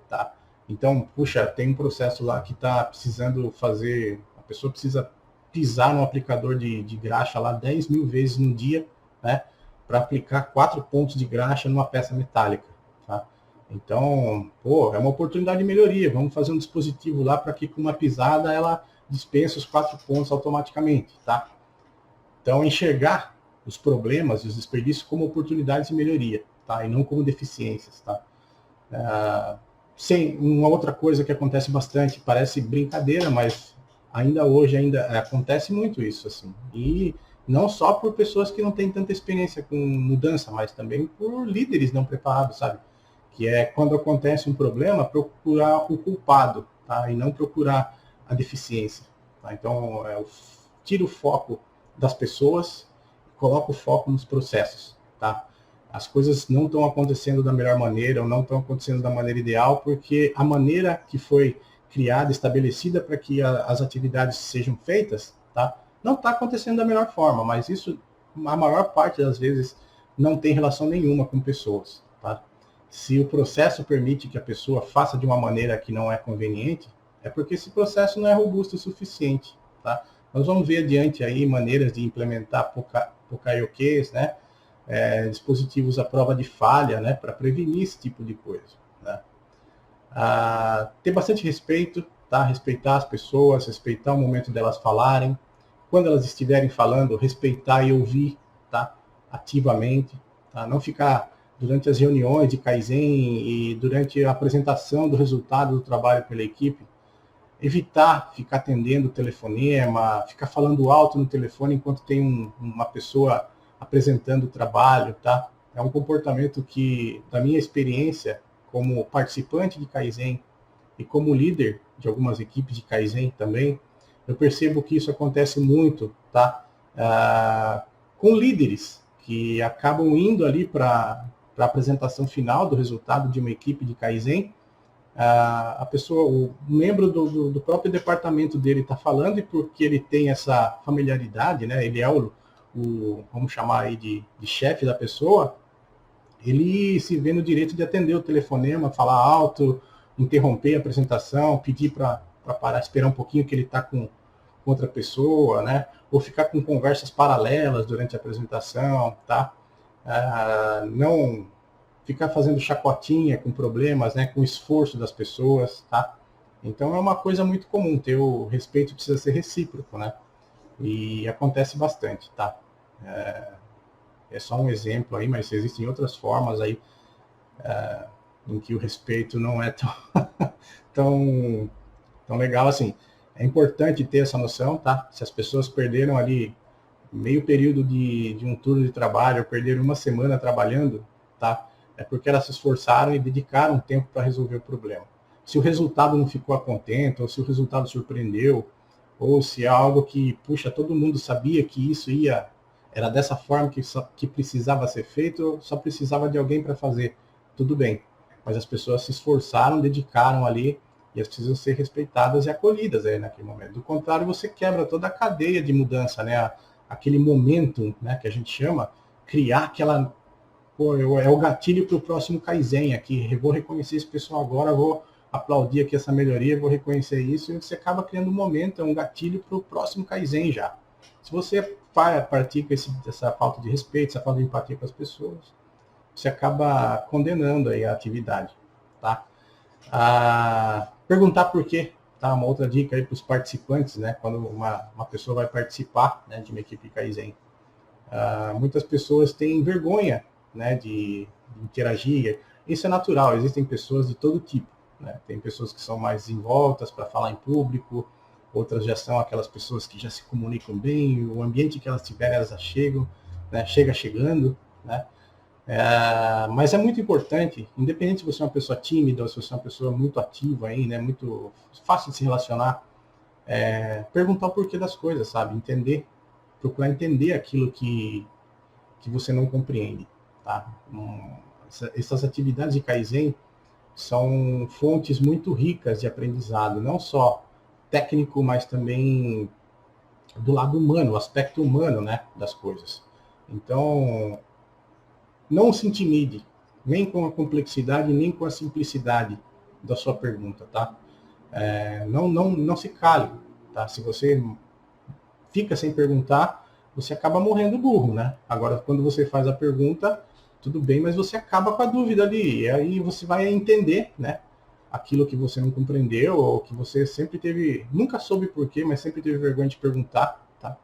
tá? Então, puxa, tem um processo lá que está precisando fazer, a pessoa precisa pisar no aplicador de graxa lá 10 mil vezes no dia, né, para aplicar 4 pontos de graxa numa peça metálica, tá? Então, pô, é uma oportunidade de melhoria, vamos fazer um dispositivo lá para que com uma pisada ela dispensa os 4 pontos automaticamente, tá? Então, enxergar os problemas e os desperdícios como oportunidades de melhoria, tá? E não como deficiências, tá? Uma outra coisa que acontece bastante, parece brincadeira, mas ainda hoje acontece muito isso, assim. E não só por pessoas que não têm tanta experiência com mudança, mas também por líderes não preparados, sabe? Que é quando acontece um problema, procurar o culpado, tá? E não procurar a deficiência, tá? Então, tira o foco das pessoas, coloca o foco nos processos, tá? As coisas não estão acontecendo da melhor maneira, ou não estão acontecendo da maneira ideal, porque a maneira que foi criada, estabelecida para que as atividades sejam feitas, tá? Não está acontecendo da melhor forma, mas isso, a maior parte das vezes, não tem relação nenhuma com pessoas, tá? Se o processo permite que a pessoa faça de uma maneira que não é conveniente, é porque esse processo não é robusto o suficiente, tá? Nós vamos ver adiante aí maneiras de implementar Pokaiokes, né? Dispositivos à prova de falha, né? Para prevenir esse tipo de coisa, né? Ter bastante respeito, tá? Respeitar as pessoas, respeitar o momento delas falarem. Quando elas estiverem falando, respeitar e ouvir, tá? Ativamente, tá? Não ficar durante as reuniões de Kaizen e durante a apresentação do resultado do trabalho pela equipe, evitar ficar atendendo o telefonema, ficar falando alto no telefone enquanto tem uma pessoa apresentando o trabalho, tá? É um comportamento que, da minha experiência, como participante de Kaizen e como líder de algumas equipes de Kaizen também, eu percebo que isso acontece muito, tá? Com líderes que acabam indo ali para a apresentação final do resultado de uma equipe de Kaizen, a pessoa, o membro do próprio departamento dele está falando, e porque ele tem essa familiaridade, né, ele é vamos chamar aí de chefe da pessoa, ele se vê no direito de atender o telefonema, falar alto, interromper a apresentação, pedir para parar, esperar um pouquinho que ele está com outra pessoa, né, ou ficar com conversas paralelas durante a apresentação, tá? Não ficar fazendo chacotinha com problemas, né, com o esforço das pessoas, tá? Então é uma coisa muito comum, ter o respeito precisa ser recíproco, né? E acontece bastante, tá? É só um exemplo aí, mas existem outras formas aí em que o respeito não é tão legal assim. É importante ter essa noção, tá? Se as pessoas perderam ali meio período de um turno de trabalho, perderam uma semana trabalhando, tá? É porque elas se esforçaram e dedicaram tempo para resolver o problema. Se o resultado não ficou a contento, ou se o resultado surpreendeu, ou se é algo que, puxa, todo mundo sabia que isso era dessa forma que precisava ser feito, só precisava de alguém para fazer. Tudo bem, mas as pessoas se esforçaram, dedicaram ali, e elas precisam ser respeitadas e acolhidas aí naquele momento. Do contrário, você quebra toda a cadeia de mudança, né? Aquele momento, né, que a gente chama, criar aquela... Pô, é o gatilho para o próximo Kaizen aqui. Eu vou reconhecer esse pessoal agora, vou aplaudir aqui essa melhoria, vou reconhecer isso, e você acaba criando um momento, um gatilho para o próximo Kaizen já. Se você pratica essa falta de respeito, essa falta de empatia com as pessoas, você acaba condenando aí a atividade, tá? Perguntar por quê, tá? Uma outra dica aí para os participantes, né? Quando uma pessoa vai participar, né, de uma equipe Kaizen. Muitas pessoas têm vergonha, né, de interagir. Isso é natural, existem pessoas de todo tipo, né? Tem pessoas que são mais desenvoltas para falar em público, outras já são aquelas pessoas que já se comunicam bem, o ambiente que elas tiverem, elas já chegam, né? Chegando, né? Mas é muito importante, independente se você é uma pessoa tímida ou se você é uma pessoa muito ativa aí, né, muito fácil de se relacionar, perguntar o porquê das coisas, sabe? Procurar entender aquilo que você não compreende, tá? Essas atividades de Kaizen são fontes muito ricas de aprendizado, não só técnico, mas também do lado humano, o aspecto humano, né, das coisas. Então, não se intimide, nem com a complexidade, nem com a simplicidade da sua pergunta, tá? Não se cale, tá? Se você fica sem perguntar, você acaba morrendo burro, né? Agora, quando você faz a pergunta, tudo bem, mas você acaba com a dúvida ali, e aí você vai entender, né? Aquilo que você não compreendeu, ou que você sempre teve, nunca soube porquê, mas sempre teve vergonha de perguntar, tá?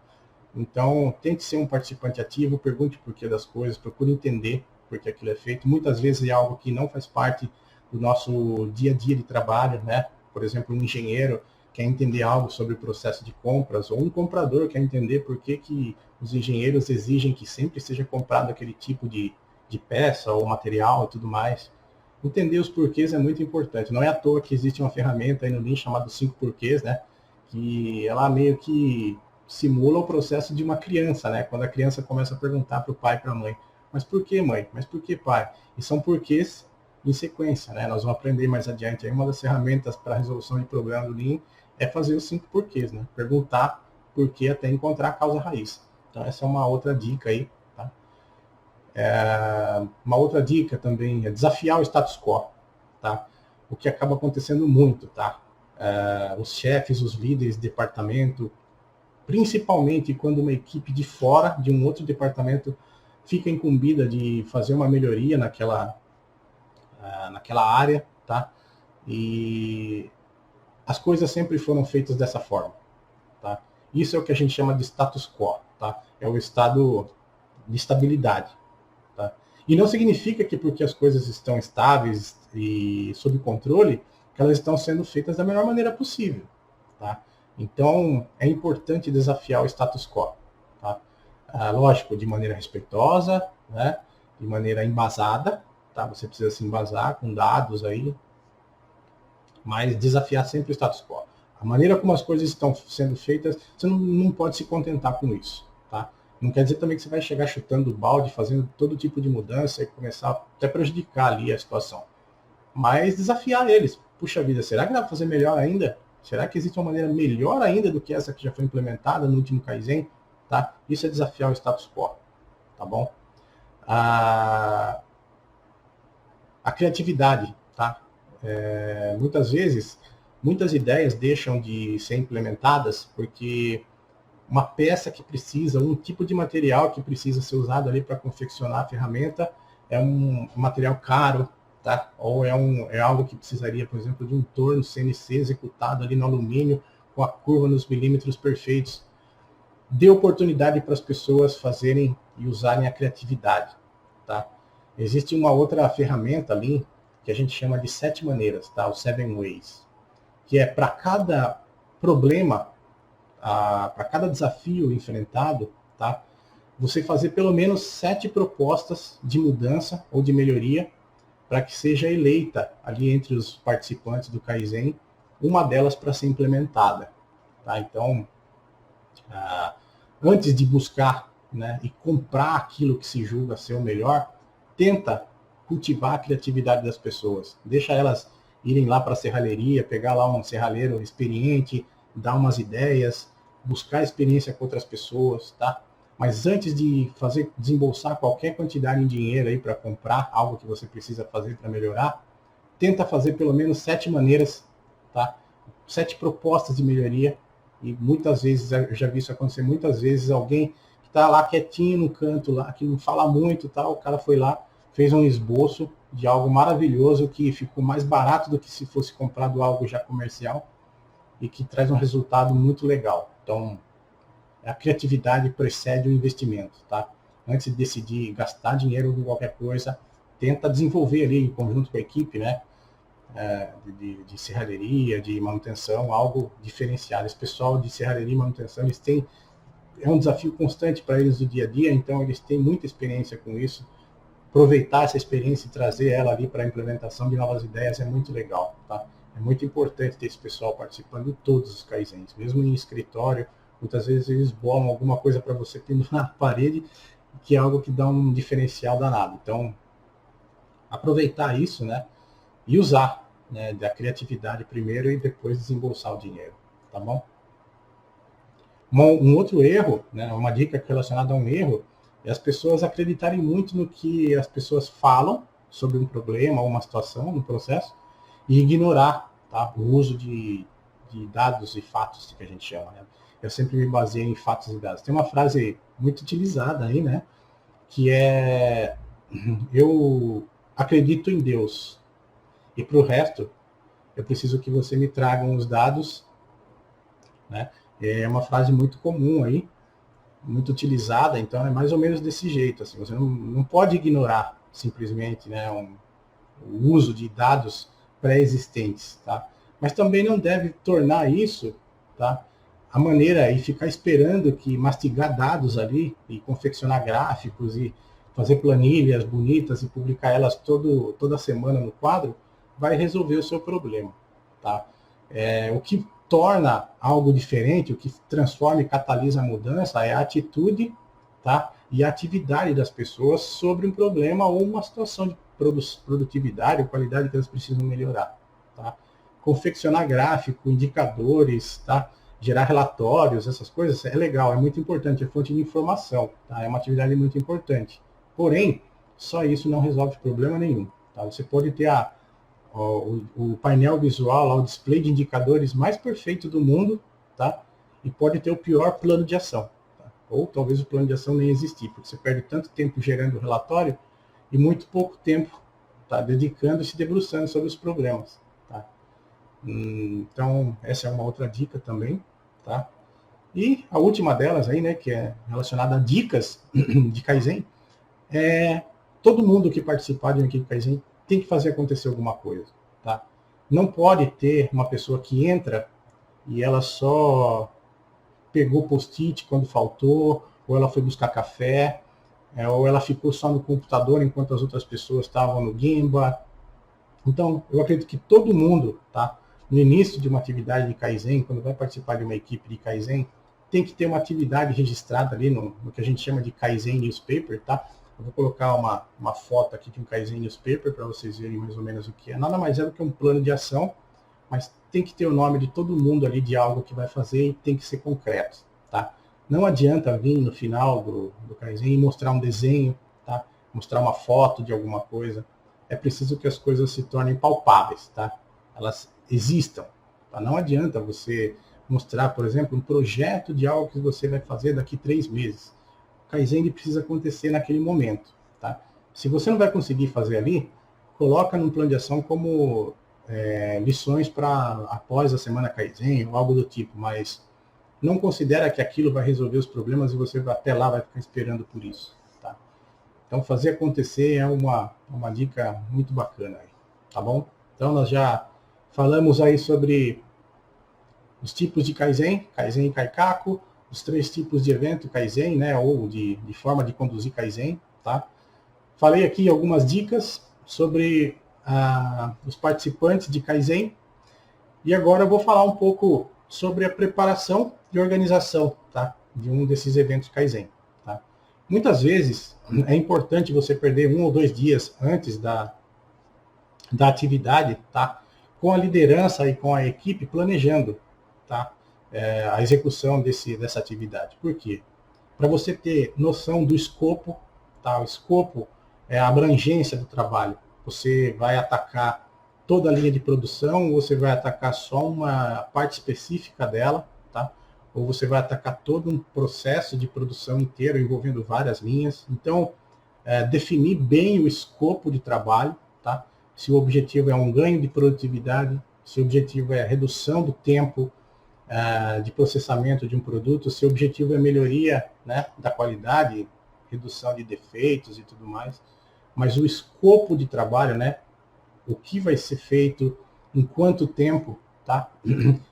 Então, tente ser um participante ativo, pergunte o porquê das coisas, procure entender por que aquilo é feito. Muitas vezes é algo que não faz parte do nosso dia a dia de trabalho, né? Por exemplo, um engenheiro quer entender algo sobre o processo de compras, ou um comprador quer entender por que os engenheiros exigem que sempre seja comprado aquele tipo de peça ou material e tudo mais. Entender os porquês é muito importante. Não é à toa que existe uma ferramenta aí no Lean chamada 5 porquês, né? Que ela meio que simula o processo de uma criança, né? Quando a criança começa a perguntar para o pai e para a mãe, mas por que, mãe? Mas por que, pai? E são porquês em sequência, né? Nós vamos aprender mais adiante. Aí uma das ferramentas para a resolução de problema do Lean é fazer os 5 porquês, né? Perguntar por que até encontrar a causa raiz. Então essa é uma outra dica aí, tá? Uma outra dica também é desafiar o status quo, tá? O que acaba acontecendo muito, tá? Os chefes, os líderes de departamento, principalmente quando uma equipe de fora, de um outro departamento, fica incumbida de fazer uma melhoria naquela área, tá? E as coisas sempre foram feitas dessa forma, tá? Isso é o que a gente chama de status quo, tá? É o estado de estabilidade, tá? E não significa que porque as coisas estão estáveis e sob controle, que elas estão sendo feitas da melhor maneira possível, tá? Então, é importante desafiar o status quo, tá? Lógico, de maneira respeitosa, né? De maneira embasada, tá? Você precisa se embasar com dados aí, mas desafiar sempre o status quo. A maneira como as coisas estão sendo feitas, você não pode se contentar com isso, tá? Não quer dizer também que você vai chegar chutando o balde, fazendo todo tipo de mudança e começar até prejudicar ali a situação. Mas desafiar eles. Puxa vida, será que dá para fazer melhor ainda? Será que existe uma maneira melhor ainda do que essa que já foi implementada no último Kaizen? Tá? Isso é desafiar o status quo, tá bom? A criatividade, tá? Muitas vezes, muitas ideias deixam de ser implementadas porque uma peça que precisa, um tipo de material que precisa ser usado ali para confeccionar a ferramenta é um material caro, tá? Ou é algo que precisaria, por exemplo, de um torno CNC executado ali no alumínio, com a curva nos milímetros perfeitos. Dê oportunidade para as pessoas fazerem e usarem a criatividade, tá? Existe uma outra ferramenta ali que a gente chama de 7 maneiras, tá? O 7 Ways, que é para cada problema, para cada desafio enfrentado, tá? Você fazer pelo menos 7 propostas de mudança ou de melhoria para que seja eleita ali entre os participantes do Kaizen uma delas para ser implementada, tá? Então, antes de buscar né, e comprar aquilo que se julga ser o melhor, tenta cultivar a criatividade das pessoas. Deixa elas irem lá para a serralheria, pegar lá um serralheiro experiente, dar umas ideias, buscar experiência com outras pessoas, tá? Mas antes de desembolsar qualquer quantidade em dinheiro aí para comprar algo que você precisa fazer para melhorar, tenta fazer pelo menos 7 maneiras, tá? 7 propostas de melhoria. E muitas vezes, eu já vi isso acontecer muitas vezes, alguém que está lá quietinho no canto, lá, que não fala muito, tá? O cara foi lá, fez um esboço de algo maravilhoso que ficou mais barato do que se fosse comprado algo já comercial e que traz um resultado muito legal. Então, a criatividade precede o investimento, tá? Antes de decidir gastar dinheiro com qualquer coisa, tenta desenvolver ali em conjunto com a equipe, né? De serralheria, de manutenção, algo diferenciado. Esse pessoal de serralheria e manutenção, eles têm, é um desafio constante para eles do dia a dia, então eles têm muita experiência com isso. Aproveitar essa experiência e trazer ela ali para a implementação de novas ideias é muito legal, tá? É muito importante ter esse pessoal participando de todos os Kaizens, mesmo em escritório. Muitas vezes eles bolam alguma coisa para você pendurar na parede, que é algo que dá um diferencial danado. Então, aproveitar isso, né? E usar, né, da criatividade primeiro e depois desembolsar o dinheiro, tá bom? Um outro erro, né, uma dica relacionada a um erro, é as pessoas acreditarem muito no que as pessoas falam sobre um problema ou uma situação, um processo, e ignorar, tá, o uso de dados e fatos, que a gente chama, né? Eu sempre me baseio em fatos e dados. Tem uma frase muito utilizada aí, né, que é: eu acredito em Deus, e para o resto, eu preciso que você me tragam os dados, né? É uma frase muito comum aí, muito utilizada, então é mais ou menos desse jeito, assim, você não pode ignorar simplesmente, né, o uso de dados pré-existentes, tá? Mas também não deve tornar isso, tá, a maneira e ficar esperando que mastigar dados ali e confeccionar gráficos e fazer planilhas bonitas e publicar elas toda semana no quadro vai resolver o seu problema, tá? O que torna algo diferente, o que transforma e catalisa a mudança é a atitude, tá? E a atividade das pessoas sobre um problema ou uma situação de produtividade ou qualidade que elas precisam melhorar, tá? Confeccionar gráfico, indicadores, tá? Gerar relatórios, essas coisas, é legal, é muito importante, é fonte de informação, tá? É uma atividade muito importante. Porém, só isso não resolve problema nenhum, tá? Você pode ter o painel visual, o display de indicadores mais perfeito do mundo, tá? E pode ter o pior plano de ação, tá? Ou talvez o plano de ação nem existir, porque você perde tanto tempo gerando relatório e muito pouco tempo, tá, dedicando e se debruçando sobre os problemas, tá? Então, essa é uma outra dica também, tá? E a última delas aí, né, que é relacionada a dicas de Kaizen, é todo mundo que participar de uma equipe Kaizen tem que fazer acontecer alguma coisa, tá? Não pode ter uma pessoa que entra e ela só pegou post-it quando faltou, ou ela foi buscar café, ou ela ficou só no computador enquanto as outras pessoas estavam no Gemba. Então, eu acredito que todo mundo, tá, no início de uma atividade de Kaizen, quando vai participar de uma equipe de Kaizen, tem que ter uma atividade registrada ali no que a gente chama de Kaizen Newspaper, tá? Eu vou colocar uma foto aqui de um Kaizen Newspaper para vocês verem mais ou menos o que é. Nada mais é do que um plano de ação, mas tem que ter o nome de todo mundo ali de algo que vai fazer e tem que ser concreto, tá? Não adianta vir no final do Kaizen e mostrar um desenho, tá? Mostrar uma foto de alguma coisa. É preciso que as coisas se tornem palpáveis, tá? Elas existam, tá? Não adianta você mostrar, por exemplo, um projeto de algo que você vai fazer daqui 3 meses. O Kaizen precisa acontecer naquele momento, tá? Se você não vai conseguir fazer ali, coloca num plano de ação como lições para após a semana Kaizen ou algo do tipo, mas não considera que aquilo vai resolver os problemas e você até lá vai ficar esperando por isso, tá? Então, fazer acontecer é uma dica muito bacana aí, tá bom? Então, nós já falamos aí sobre os tipos de Kaizen, Kaizen e Kaikaku, os 3 tipos de evento Kaizen, né, ou de forma de conduzir Kaizen, tá? Falei aqui algumas dicas sobre os participantes de Kaizen, e agora eu vou falar um pouco sobre a preparação e organização, tá, de um desses eventos Kaizen, tá? Muitas vezes é importante você perder 1 ou 2 dias antes da atividade, tá? Com a liderança e com a equipe planejando, tá? A execução dessa atividade. Por quê? Para você ter noção do escopo, tá? O escopo é a abrangência do trabalho. Você vai atacar toda a linha de produção, ou você vai atacar só uma parte específica dela, tá? Ou você vai atacar todo um processo de produção inteiro envolvendo várias linhas. Então, definir bem o escopo de trabalho, tá? Se o objetivo é um ganho de produtividade, se o objetivo é redução do tempo de processamento de um produto, se o objetivo é melhoria, né, da qualidade, redução de defeitos e tudo mais, mas o escopo de trabalho, né, o que vai ser feito, em quanto tempo, tá?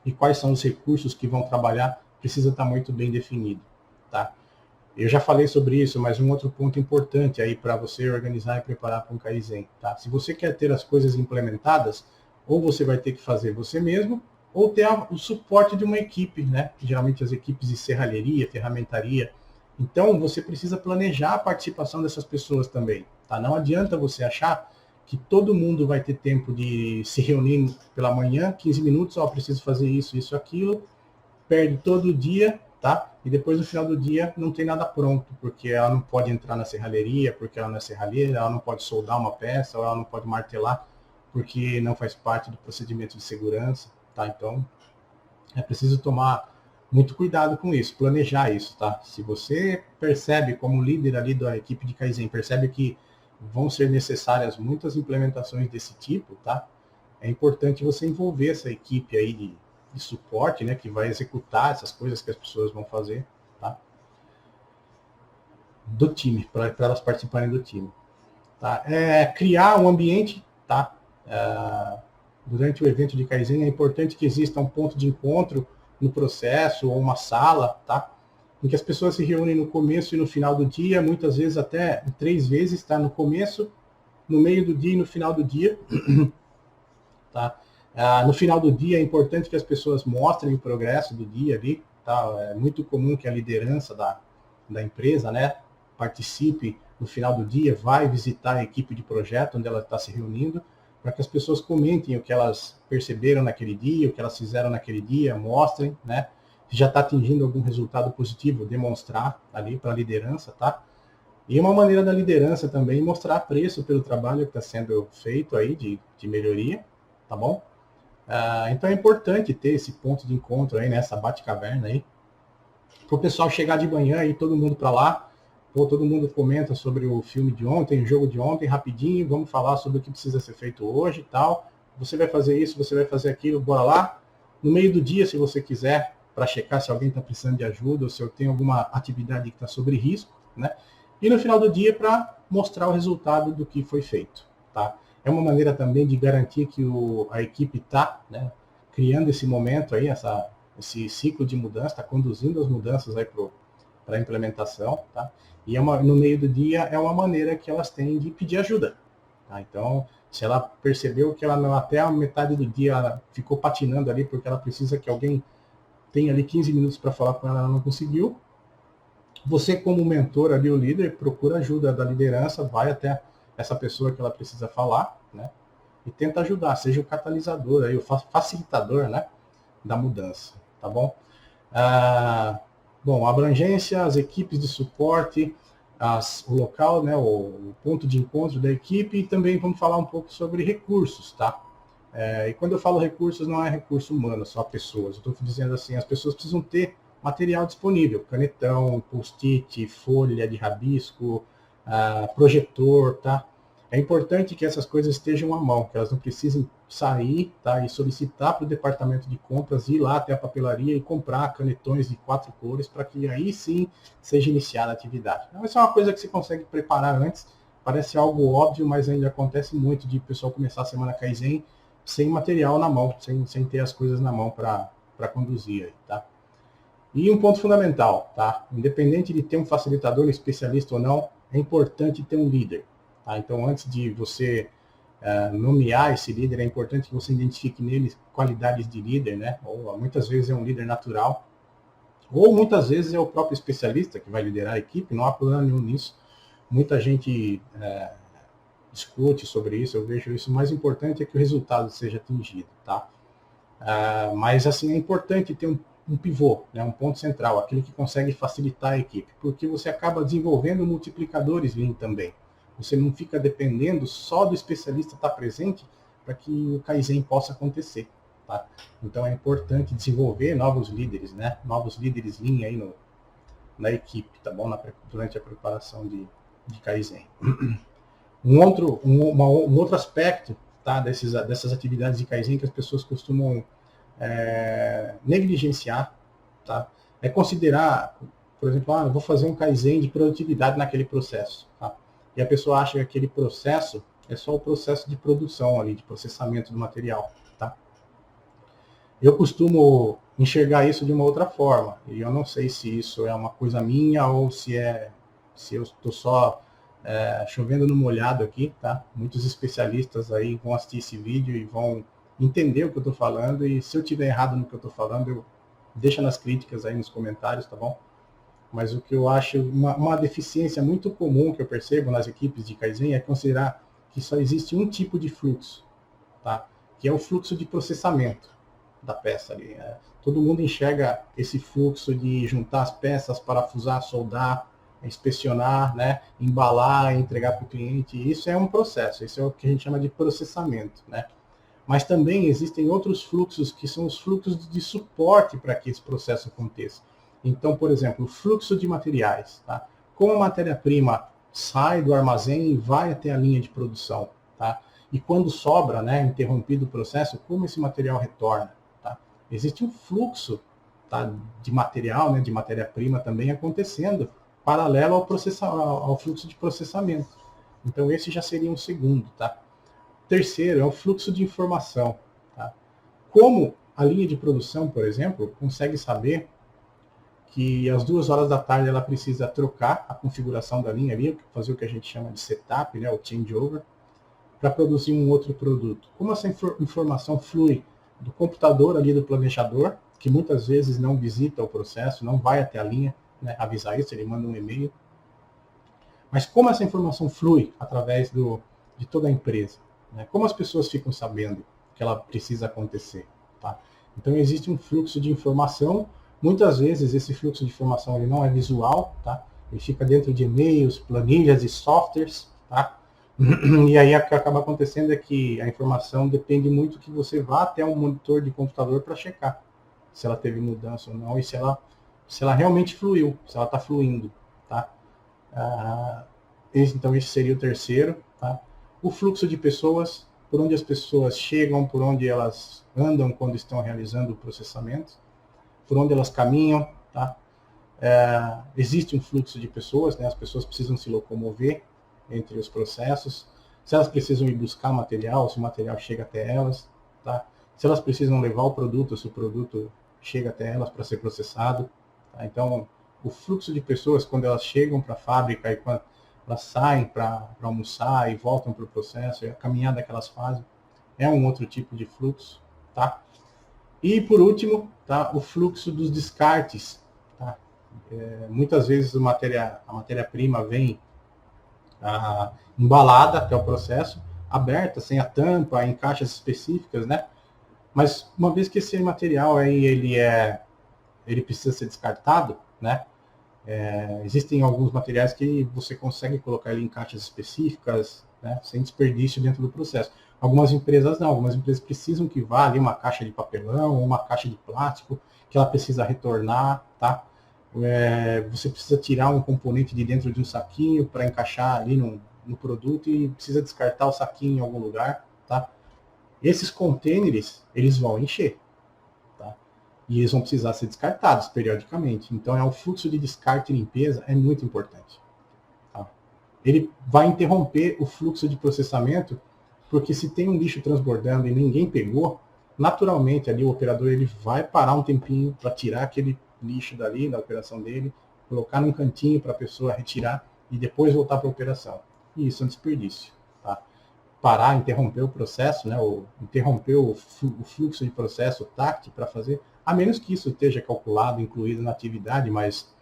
E quais são os recursos que vão trabalhar, precisa estar muito bem definido, tá? Eu já falei sobre isso, mas um outro ponto importante aí para você organizar e preparar para um Kaizen, tá? Se você quer ter as coisas implementadas, ou você vai ter que fazer você mesmo, ou ter o suporte de uma equipe, né? Geralmente as equipes de serralheria, ferramentaria. Então, você precisa planejar a participação dessas pessoas também, tá? Não adianta você achar que todo mundo vai ter tempo de se reunir pela manhã, 15 minutos, ó, preciso fazer isso, isso, aquilo, perde todo o dia, tá? E depois no final do dia não tem nada pronto, porque ela não pode entrar na serralheria, porque ela não é serralheira, ela não pode soldar uma peça, ou ela não pode martelar, porque não faz parte do procedimento de segurança, tá? Então, é preciso tomar muito cuidado com isso, planejar isso, tá? Se você percebe, como líder ali da equipe de Kaizen, percebe que vão ser necessárias muitas implementações desse tipo, tá? É importante você envolver essa equipe aí de suporte, né, que vai executar essas coisas que as pessoas vão fazer, tá? Do time, para elas participarem do time. Tá? Criar um ambiente, tá? Durante o evento de Kaizen é importante que exista um ponto de encontro no processo, ou uma sala, tá? Em que as pessoas se reúnem no começo e no final do dia, muitas vezes até 3 vezes, tá? No começo, no meio do dia e no final do dia, tá? No final do dia é importante que as pessoas mostrem o progresso do dia ali, tá? É muito comum que a liderança da empresa, né, participe no final do dia, vai visitar a equipe de projeto onde ela está se reunindo, para que as pessoas comentem o que elas perceberam naquele dia, o que elas fizeram naquele dia, mostrem, né? Se já está atingindo algum resultado positivo, demonstrar ali para a liderança, tá? E uma maneira da liderança também mostrar apreço pelo trabalho que está sendo feito aí de melhoria, tá bom? Então é importante ter esse ponto de encontro aí, nessa bate-caverna aí, para o pessoal chegar de manhã e todo mundo para lá, ou todo mundo comenta sobre o filme de ontem, o jogo de ontem, rapidinho, vamos falar sobre o que precisa ser feito hoje e tal. Você vai fazer isso, você vai fazer aquilo, bora lá. No meio do dia, se você quiser, para checar se alguém está precisando de ajuda, ou se eu tenho alguma atividade que está sobre risco, né? E no final do dia, para mostrar o resultado do que foi feito, tá? É uma maneira também de garantir que a equipe está, né, criando esse momento aí, esse ciclo de mudança, está conduzindo as mudanças aí para a implementação, tá? E no meio do dia é uma maneira que elas têm de pedir ajuda, tá? Então, se ela percebeu que ela até a metade do dia ela ficou patinando ali porque ela precisa que alguém tenha ali 15 minutos para falar com ela, ela não conseguiu, você como mentor ali, o líder, procura ajuda da liderança, vai até essa pessoa que ela precisa falar, né? E tenta ajudar, seja o catalisador aí, o facilitador, né, da mudança, tá bom? Bom, a abrangência, as equipes de suporte, o local, né, o ponto de encontro da equipe, e também vamos falar um pouco sobre recursos, tá? E quando eu falo recursos, não é recurso humano, só pessoas. Eu estou dizendo assim, as pessoas precisam ter material disponível, canetão, post-it, folha de rabisco, projetor, tá? É importante que essas coisas estejam à mão, que elas não precisem sair, tá, e solicitar para o departamento de compras, ir lá até a papelaria e comprar canetões de 4 cores, para que aí sim seja iniciada a atividade. Então, essa é uma coisa que você consegue preparar antes, parece algo óbvio, mas ainda acontece muito de o pessoal começar a semana Kaizen sem material na mão, sem ter as coisas na mão para conduzir aí, tá? E um ponto fundamental, tá? Independente de ter um facilitador, um especialista ou não, é importante ter um líder. Tá? Então, antes de você nomear esse líder, é importante que você identifique nele qualidades de líder, né? Ou muitas vezes é um líder natural, Ou muitas vezes é o próprio especialista que vai liderar a equipe, não há problema nenhum nisso. Muita gente discute sobre isso, eu vejo isso. O mais importante é que o resultado seja atingido, tá? Mas assim, é importante ter um pivô, né, um ponto central, aquele que consegue facilitar a equipe, porque você acaba desenvolvendo multiplicadores Lean também. Você não fica dependendo só do especialista estar presente para que o Kaizen possa acontecer. Tá? Então é importante desenvolver novos líderes, né? Novos líderes Lean aí na equipe, tá bom? Durante a preparação de Kaizen. Um outro aspecto, tá, dessas atividades de Kaizen que as pessoas costumam negligenciar, tá, é considerar, por exemplo, eu vou fazer um Kaizen de produtividade naquele processo. Tá? E a pessoa acha que aquele processo é só o processo de produção ali, de processamento do material. Tá? Eu costumo enxergar isso de uma outra forma, e eu não sei se isso é uma coisa minha ou se eu estou só chovendo no molhado aqui, tá? Muitos especialistas aí vão assistir esse vídeo e vão entender o que eu estou falando, e se eu tiver errado no que eu estou falando, deixa nas críticas aí nos comentários, tá bom? Mas o que eu acho, uma deficiência muito comum que eu percebo nas equipes de Kaizen é considerar que só existe um tipo de fluxo, tá? Que é o fluxo de processamento da peça ali. Todo mundo enxerga esse fluxo de juntar as peças, parafusar, soldar, inspecionar, né, embalar, entregar para o cliente. Isso é um processo, isso é o que a gente chama de processamento, né? Mas também existem outros fluxos que são os fluxos de suporte para que esse processo aconteça. Então, por exemplo, o fluxo de materiais, tá? Como a matéria-prima sai do armazém e vai até a linha de produção, tá? E quando sobra, né, interrompido o processo, como esse material retorna, tá? Existe um fluxo, tá, de material, né, de matéria-prima também acontecendo paralelo ao fluxo de processamento. Então esse já seria um segundo, tá? Terceiro é o fluxo de informação, tá? Como a linha de produção, por exemplo, consegue saber que às 2 horas da tarde ela precisa trocar a configuração da linha ali, fazer o que a gente chama de setup, né, o changeover, para produzir um outro produto. Como essa informação flui do computador ali do planejador, que muitas vezes não visita o processo, não vai até a linha, né, avisar isso, ele manda um e-mail. Mas como essa informação flui através de toda a empresa? Né? Como as pessoas ficam sabendo que ela precisa acontecer? Tá? Então existe um fluxo de informação. Muitas vezes esse fluxo de informação ele não é visual, tá? Ele fica dentro de e-mails, planilhas e softwares, tá? E aí o que acaba acontecendo é que a informação depende muito que você vá até um monitor de computador para checar se ela teve mudança ou não e se ela realmente fluiu, se ela está fluindo, tá? Então esse seria o terceiro, tá? O fluxo de pessoas, por onde as pessoas chegam, por onde elas andam quando estão realizando o processamento, por onde elas caminham, tá? Existe um fluxo de pessoas, né? As pessoas precisam se locomover entre os processos, se elas precisam ir buscar material, se o material chega até elas, tá? Se elas precisam levar o produto, se o produto chega até elas para ser processado, tá? Então, o fluxo de pessoas, quando elas chegam para a fábrica e quando elas saem para almoçar e voltam para o processo, a caminhada que elas fazem, é um outro tipo de fluxo, tá? E, por último, tá, o fluxo dos descartes, tá? Muitas vezes a matéria-prima vem embalada até o processo, aberta, sem a tampa, em caixas específicas, né? Mas uma vez que esse material aí, ele precisa ser descartado, né? Existem alguns materiais que você consegue colocar ele em caixas específicas, né? Sem desperdício dentro do processo. Algumas empresas não, algumas empresas precisam que vá ali uma caixa de papelão ou uma caixa de plástico que ela precisa retornar, tá? Você precisa tirar um componente de dentro de um saquinho para encaixar ali no produto e precisa descartar o saquinho em algum lugar, tá? Esses contêineres, eles vão encher, tá? E eles vão precisar ser descartados periodicamente. Então, o fluxo de descarte e limpeza é muito importante. Tá? Ele vai interromper o fluxo de processamento, porque se tem um lixo transbordando e ninguém pegou, naturalmente ali o operador ele vai parar um tempinho para tirar aquele lixo dali, da operação dele, colocar num cantinho para a pessoa retirar e depois voltar para a operação. E isso é um desperdício. Tá? parar, interromper o processo, né, ou interromper o fluxo de processo, o TACT, para fazer, a menos que isso esteja calculado, incluído na atividade, mas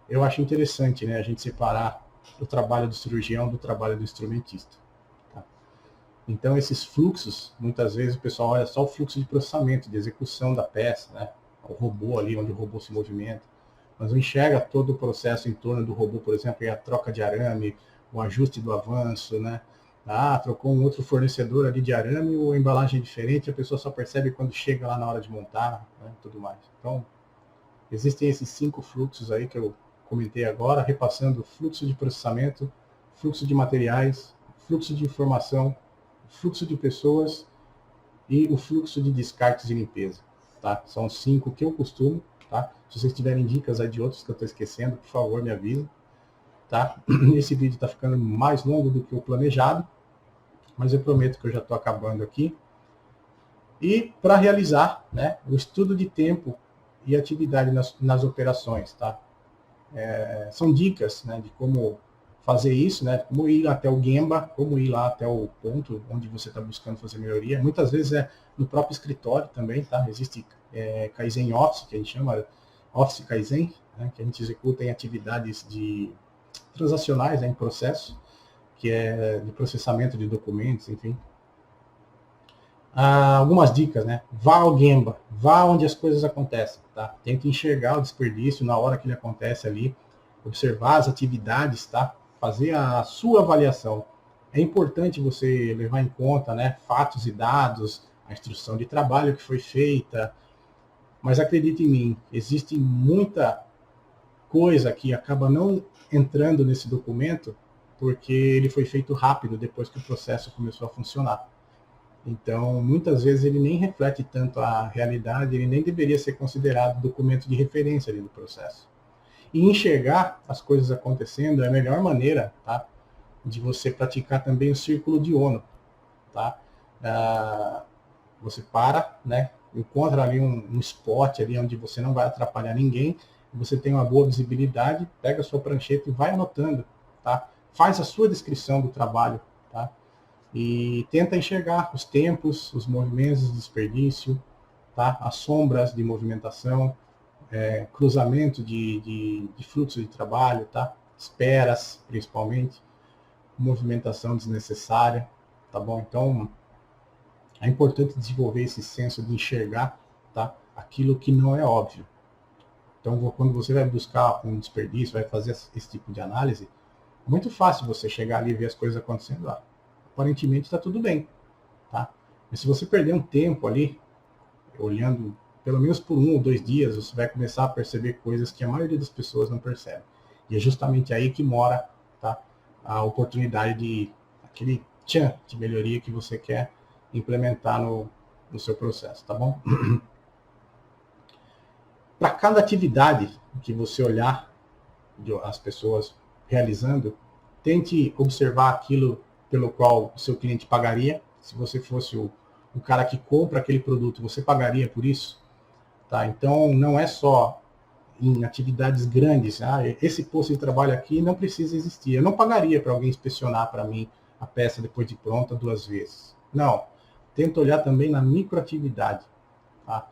eu acho interessante, né, a gente separar o trabalho do cirurgião do trabalho do instrumentista. Tá? Então, esses fluxos, muitas vezes o pessoal olha só o fluxo de processamento, de execução da peça, né, o robô ali, onde o robô se movimenta, mas não enxerga todo o processo em torno do robô, por exemplo, a troca de arame, o ajuste do avanço, né? Ah, trocou um outro fornecedor ali de arame, ou embalagem diferente, a pessoa só percebe quando chega lá na hora de montar, né, tudo mais. Então, existem esses 5 fluxos aí que eu comentei agora, repassando fluxo de processamento, fluxo de materiais, fluxo de informação, fluxo de pessoas e o fluxo de descartes e limpeza. Tá? São 5 que eu costumo. Tá? Se vocês tiverem dicas aí de outros que eu estou esquecendo, por favor, me avisem. Tá? Esse vídeo está ficando mais longo do que o planejado, mas eu prometo que eu já estou acabando aqui. E para realizar, né, o estudo de tempo e atividade nas operações. Tá? São dicas, né, de como fazer isso, né, como ir até o Gemba, como ir lá até o ponto onde você está buscando fazer melhoria. Muitas vezes é no próprio escritório também, tá? Existe Kaizen Office, que a gente chama Office Kaizen, né, que a gente executa em atividades transacionais, né, em processo, que é de processamento de documentos, enfim. Algumas dicas, né? Vá ao Gemba, vá onde as coisas acontecem, tá? Tente enxergar o desperdício na hora que ele acontece ali, observar as atividades, tá? Fazer a sua avaliação. É importante você levar em conta, né, fatos e dados, a instrução de trabalho que foi feita, mas acredite em mim, existe muita coisa que acaba não entrando nesse documento porque ele foi feito rápido depois que o processo começou a funcionar. Então, muitas vezes ele nem reflete tanto a realidade, ele nem deveria ser considerado documento de referência ali do processo. E enxergar as coisas acontecendo é a melhor maneira, tá, de você praticar também o círculo de Ono. Tá? Você para, né, encontra ali um spot ali onde você não vai atrapalhar ninguém, você tem uma boa visibilidade, pega a sua prancheta e vai anotando. Tá? Faz a sua descrição do trabalho. Tá? E tenta enxergar os tempos, os movimentos de desperdício, tá? As sombras de movimentação, cruzamento de fluxo de trabalho, tá? Esperas, principalmente, movimentação desnecessária, tá bom? Então, é importante desenvolver esse senso de enxergar, tá? Aquilo que não é óbvio. Então, quando você vai buscar um desperdício, vai fazer esse tipo de análise, é muito fácil você chegar ali e ver as coisas acontecendo lá. Aparentemente está tudo bem, tá? Mas se você perder um tempo ali, olhando pelo menos por 1 ou 2 dias, você vai começar a perceber coisas que a maioria das pessoas não percebe. E é justamente aí que mora, tá, a oportunidade de aquele tchan de melhoria que você quer implementar no seu processo, tá bom? Para cada atividade que você olhar as pessoas realizando, tente observar aquilo pelo qual o seu cliente pagaria. Se você fosse o cara que compra aquele produto, você pagaria por isso? Tá? Então, não é só em atividades grandes. Esse posto de trabalho aqui não precisa existir. Eu não pagaria para alguém inspecionar para mim a peça depois de pronta 2 vezes. Não. Tenta olhar também na microatividade. Tá?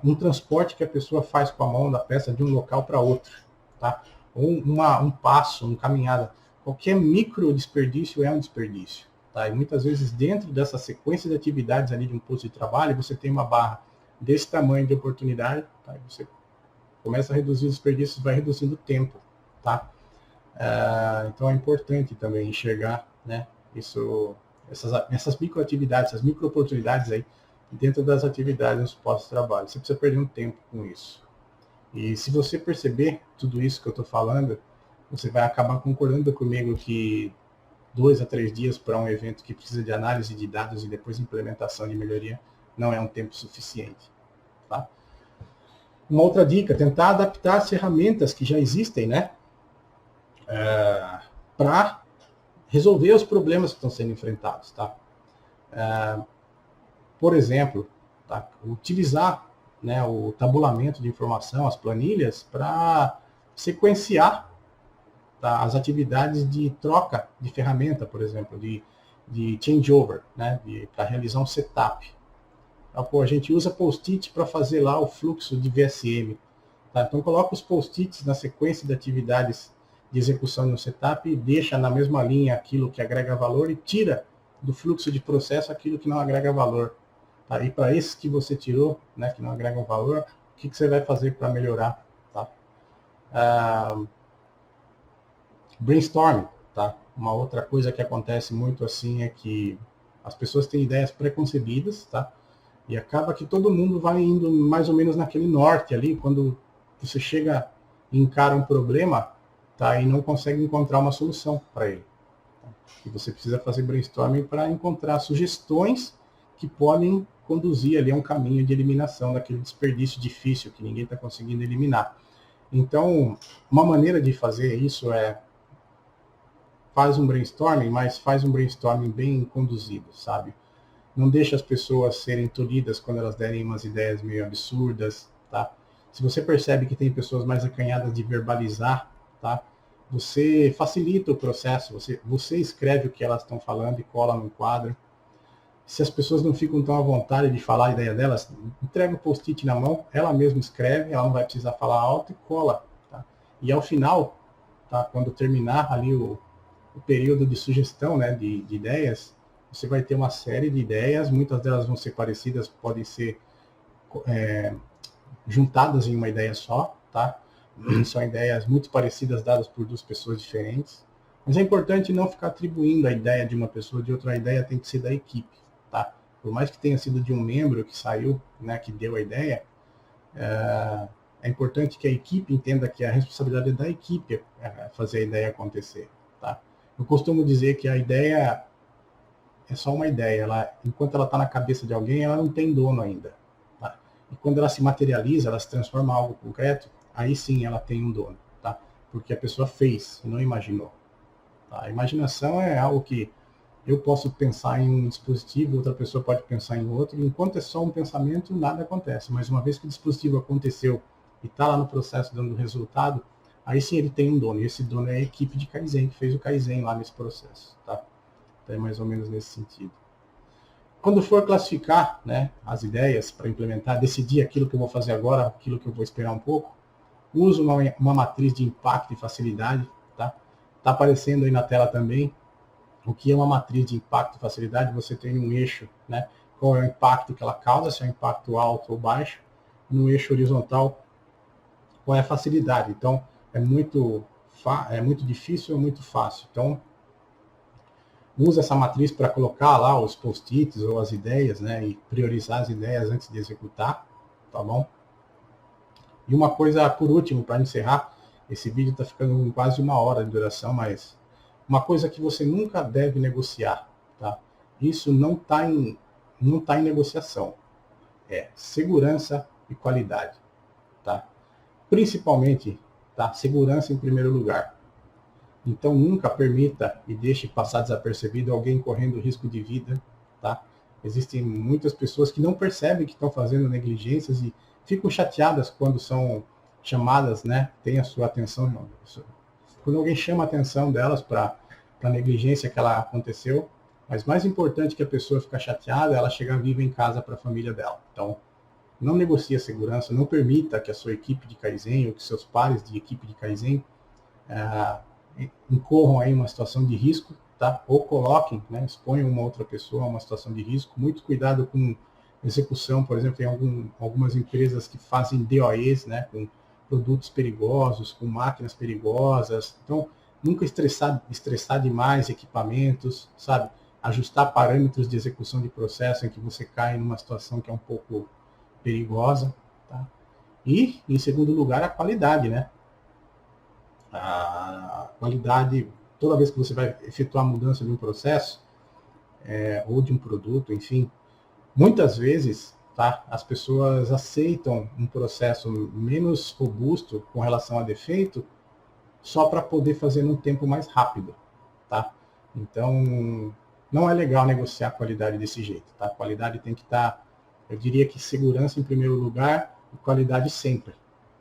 Um transporte que a pessoa faz com a mão da peça de um local para outro. Tá? Ou um passo, uma caminhada. Qualquer micro desperdício é um desperdício. Tá? E muitas vezes dentro dessa sequência de atividades ali de um posto de trabalho, você tem uma barra desse tamanho de oportunidade, tá? E você começa a reduzir os desperdícios, vai reduzindo o tempo. Tá? Então é importante também enxergar, né, essas microatividades, essas micro-oportunidades aí dentro das atividades nos postos de trabalho. Você precisa perder um tempo com isso. E se você perceber tudo isso que eu estou falando, você vai acabar concordando comigo que 2 a 3 dias para um evento que precisa de análise de dados e depois implementação de melhoria não é um tempo suficiente. Tá? Uma outra dica, tentar adaptar as ferramentas que já existem, né, para resolver os problemas que estão sendo enfrentados. Tá? Por exemplo, tá, utilizar, né, o tabulamento de informação, as planilhas, para sequenciar, tá, as atividades de troca de ferramenta, por exemplo, de de changeover, né, para realizar um setup. Então, pô, a gente usa post-it para fazer lá o fluxo de VSM. Tá? Então coloca os post-its na sequência de atividades de execução no setup e deixa na mesma linha aquilo que agrega valor e tira do fluxo de processo aquilo que não agrega valor. Tá? E para esses que você tirou, né, que não agregam valor, o que você vai fazer para melhorar? Tá? Brainstorming. Tá? Uma outra coisa que acontece muito assim é que as pessoas têm ideias preconcebidas, tá? E acaba que todo mundo vai indo mais ou menos naquele norte ali, quando você chega e encara um problema, tá? E não consegue encontrar uma solução para ele. Tá? E você precisa fazer brainstorming para encontrar sugestões que podem conduzir ali a um caminho de eliminação daquele desperdício difícil que ninguém está conseguindo eliminar. Então, uma maneira de fazer isso é faz um brainstorming, mas faz um brainstorming bem conduzido, sabe? Não deixa as pessoas serem tolhidas quando elas derem umas ideias meio absurdas, tá? Se você percebe que tem pessoas mais acanhadas de verbalizar, tá? Você facilita o processo, você escreve o que elas estão falando e cola no quadro. Se as pessoas não ficam tão à vontade de falar a ideia delas, entrega o post-it na mão, ela mesma escreve, ela não vai precisar falar alto e cola, tá? E ao final, tá? Quando terminar ali o período de sugestão, né, de ideias, você vai ter uma série de ideias, muitas delas vão ser parecidas, podem ser juntadas em uma ideia só, tá? São ideias muito parecidas dadas por duas pessoas diferentes, mas é importante não ficar atribuindo a ideia de uma pessoa de outra, a ideia tem que ser da equipe, tá? Por mais que tenha sido de um membro que saiu, né, que deu a ideia, é importante que a equipe entenda que a responsabilidade é da equipe fazer a ideia acontecer, tá? Eu costumo dizer que a ideia é só uma ideia. Enquanto ela está na cabeça de alguém, ela não tem dono ainda. Tá? E quando ela se materializa, ela se transforma em algo concreto, aí sim ela tem um dono. Tá? Porque a pessoa fez e não imaginou. Tá? A imaginação é algo que eu posso pensar em um dispositivo, outra pessoa pode pensar em outro. Enquanto é só um pensamento, nada acontece. Mas uma vez que o dispositivo aconteceu e está lá no processo dando resultado, aí sim ele tem um dono. E esse dono é a equipe de Kaizen, que fez o Kaizen lá nesse processo. Tá? Então é mais ou menos nesse sentido. Quando for classificar, né, as ideias para implementar, decidir aquilo que eu vou fazer agora, aquilo que eu vou esperar um pouco, uso uma matriz de impacto e facilidade. Tá aparecendo aí na tela também o que é uma matriz de impacto e facilidade. Você tem um eixo, né, qual é o impacto que ela causa, se é um impacto alto ou baixo. No eixo horizontal, qual é a facilidade. Então, é muito difícil ou muito fácil. Então, usa essa matriz para colocar lá os post-its ou as ideias, né, e priorizar as ideias antes de executar, tá bom? E uma coisa, por último, para encerrar, esse vídeo está ficando com quase 1 hora de duração, mas uma coisa que você nunca deve negociar, tá? Isso não está em negociação. É segurança e qualidade, tá? Principalmente, tá? Segurança em primeiro lugar. Então nunca permita e deixe passar desapercebido alguém correndo risco de vida, tá? Existem muitas pessoas que não percebem que estão fazendo negligências e ficam chateadas quando são chamadas, né? Tem a sua atenção, quando alguém chama a atenção delas para a negligência que ela aconteceu, mas mais importante que a pessoa ficar chateada é ela chegar viva em casa para a família dela. Então, não negocie a segurança, não permita que a sua equipe de Kaizen ou que seus pares de equipe de Kaizen incorram aí uma situação de risco, tá? Ou coloquem, né, exponham uma outra pessoa a uma situação de risco. Muito cuidado com execução, por exemplo, tem algumas empresas que fazem DOEs, né, com produtos perigosos, com máquinas perigosas. Então, nunca estressar demais equipamentos, sabe? Ajustar parâmetros de execução de processo em que você cai numa situação que é um pouco perigosa, tá? E, em segundo lugar, a qualidade, né? A qualidade, toda vez que você vai efetuar a mudança de um processo, ou de um produto, enfim, muitas vezes, tá, as pessoas aceitam um processo menos robusto com relação a defeito só para poder fazer num tempo mais rápido, tá? Então, não é legal negociar a qualidade desse jeito, tá? A qualidade tem que estar, eu diria que segurança em primeiro lugar e qualidade sempre,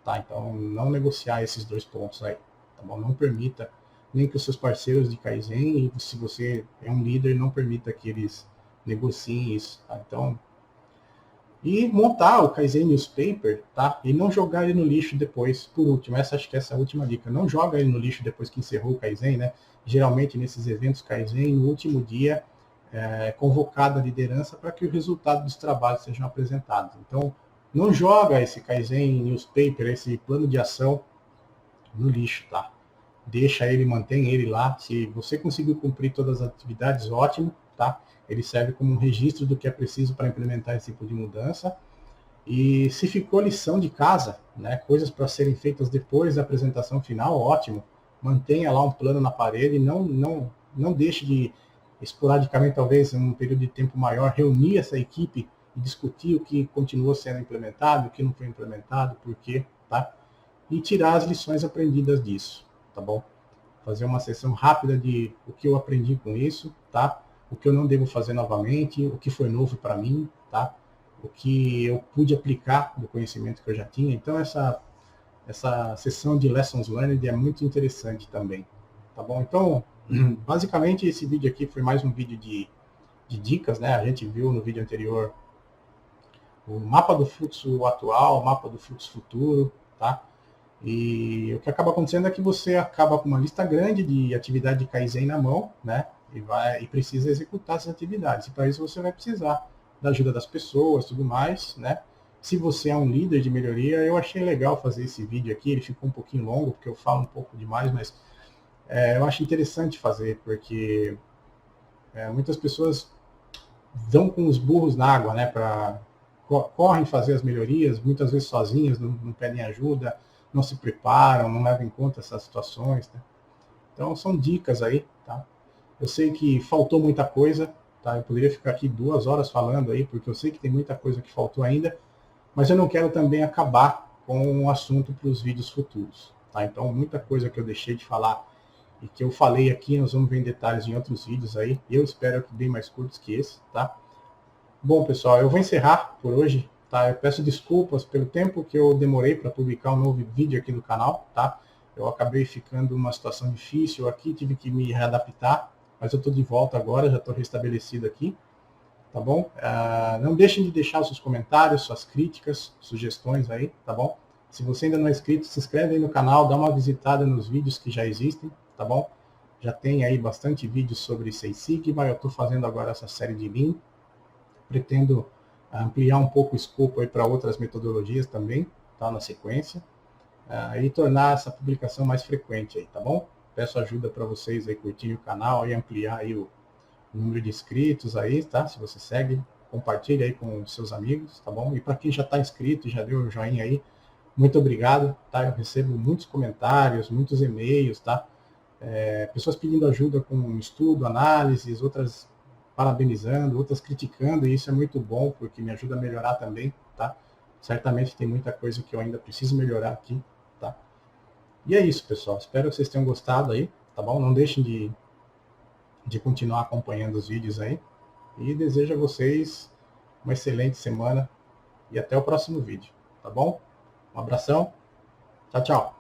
tá? Então, não negociar esses dois pontos aí, tá bom? Não permita nem com os seus parceiros de Kaizen, e se você é um líder, não permita que eles negociem isso, tá? Então, e montar o Kaizen Newspaper, tá? E não jogar ele no lixo depois. Por último, acho que essa é a última dica. Não joga ele no lixo depois que encerrou o Kaizen, né? Geralmente, nesses eventos Kaizen, no último dia, é convocada a liderança para que o resultado dos trabalhos sejam apresentados. Então, não joga esse Kaizen Newspaper, esse plano de ação, no lixo, tá? Deixa ele, mantém ele lá. Se você conseguiu cumprir todas as atividades, ótimo, tá? Ele serve como um registro do que é preciso para implementar esse tipo de mudança. E se ficou lição de casa, né, coisas para serem feitas depois da apresentação final, ótimo. Mantenha lá um plano na parede, não deixe de, esporadicamente, talvez em um período de tempo maior, reunir essa equipe e discutir o que continuou sendo implementado, o que não foi implementado, por quê, tá? E tirar as lições aprendidas disso, tá bom? Fazer uma sessão rápida de o que eu aprendi com isso, tá? O que eu não devo fazer novamente, o que foi novo para mim, tá? O que eu pude aplicar do conhecimento que eu já tinha. Então, essa sessão de Lessons Learned é muito interessante também, tá bom? Então, basicamente, esse vídeo aqui foi mais um vídeo de dicas, né? A gente viu no vídeo anterior o mapa do fluxo atual, o mapa do fluxo futuro, tá? E o que acaba acontecendo é que você acaba com uma lista grande de atividade de Kaizen na mão, né? E precisa executar essas atividades. E para isso você vai precisar da ajuda das pessoas, tudo mais, né? Se você é um líder de melhoria, eu achei legal fazer esse vídeo aqui. Ele ficou um pouquinho longo, porque eu falo um pouco demais, mas eu acho interessante fazer, porque muitas pessoas dão com os burros na água, né? Correm fazer as melhorias, muitas vezes sozinhas, não pedem ajuda, não se preparam, não levam em conta essas situações, né? Então são dicas aí, tá? Eu sei que faltou muita coisa, tá? Eu poderia ficar aqui 2 horas falando aí, porque eu sei que tem muita coisa que faltou ainda, mas eu não quero também acabar com o assunto para os vídeos futuros, tá? Então muita coisa que eu deixei de falar e que eu falei aqui, nós vamos ver em detalhes em outros vídeos aí. Eu espero que bem mais curtos que esse, tá? Bom, pessoal, eu vou encerrar por hoje, tá? Eu peço desculpas pelo tempo que eu demorei para publicar um novo vídeo aqui no canal, tá? Eu acabei ficando numa situação difícil aqui, tive que me readaptar, mas eu estou de volta agora, já estou restabelecido aqui, tá bom? Não deixem de deixar os seus comentários, suas críticas, sugestões aí, tá bom? Se você ainda não é inscrito, se inscreve aí no canal, dá uma visitada nos vídeos que já existem, tá bom? Já tem aí bastante vídeos sobre Six Sigma, eu estou fazendo agora essa série de Lean, pretendo ampliar um pouco o escopo aí para outras metodologias também, tá, na sequência, e tornar essa publicação mais frequente aí, tá bom? Peço ajuda para vocês aí curtirem o canal e ampliar aí o número de inscritos aí, tá? Se você segue, compartilhe aí com seus amigos, tá bom? E para quem já está inscrito e já deu o joinha aí, muito obrigado, tá? Eu recebo muitos comentários, muitos e-mails, tá? Pessoas pedindo ajuda com estudo, análises, outras parabenizando, outras criticando, e isso é muito bom, porque me ajuda a melhorar também, tá? Certamente tem muita coisa que eu ainda preciso melhorar aqui, tá? E é isso, pessoal. Espero que vocês tenham gostado aí, tá bom? Não deixem de continuar acompanhando os vídeos aí. E desejo a vocês uma excelente semana e até o próximo vídeo, tá bom? Um abração. Tchau, tchau.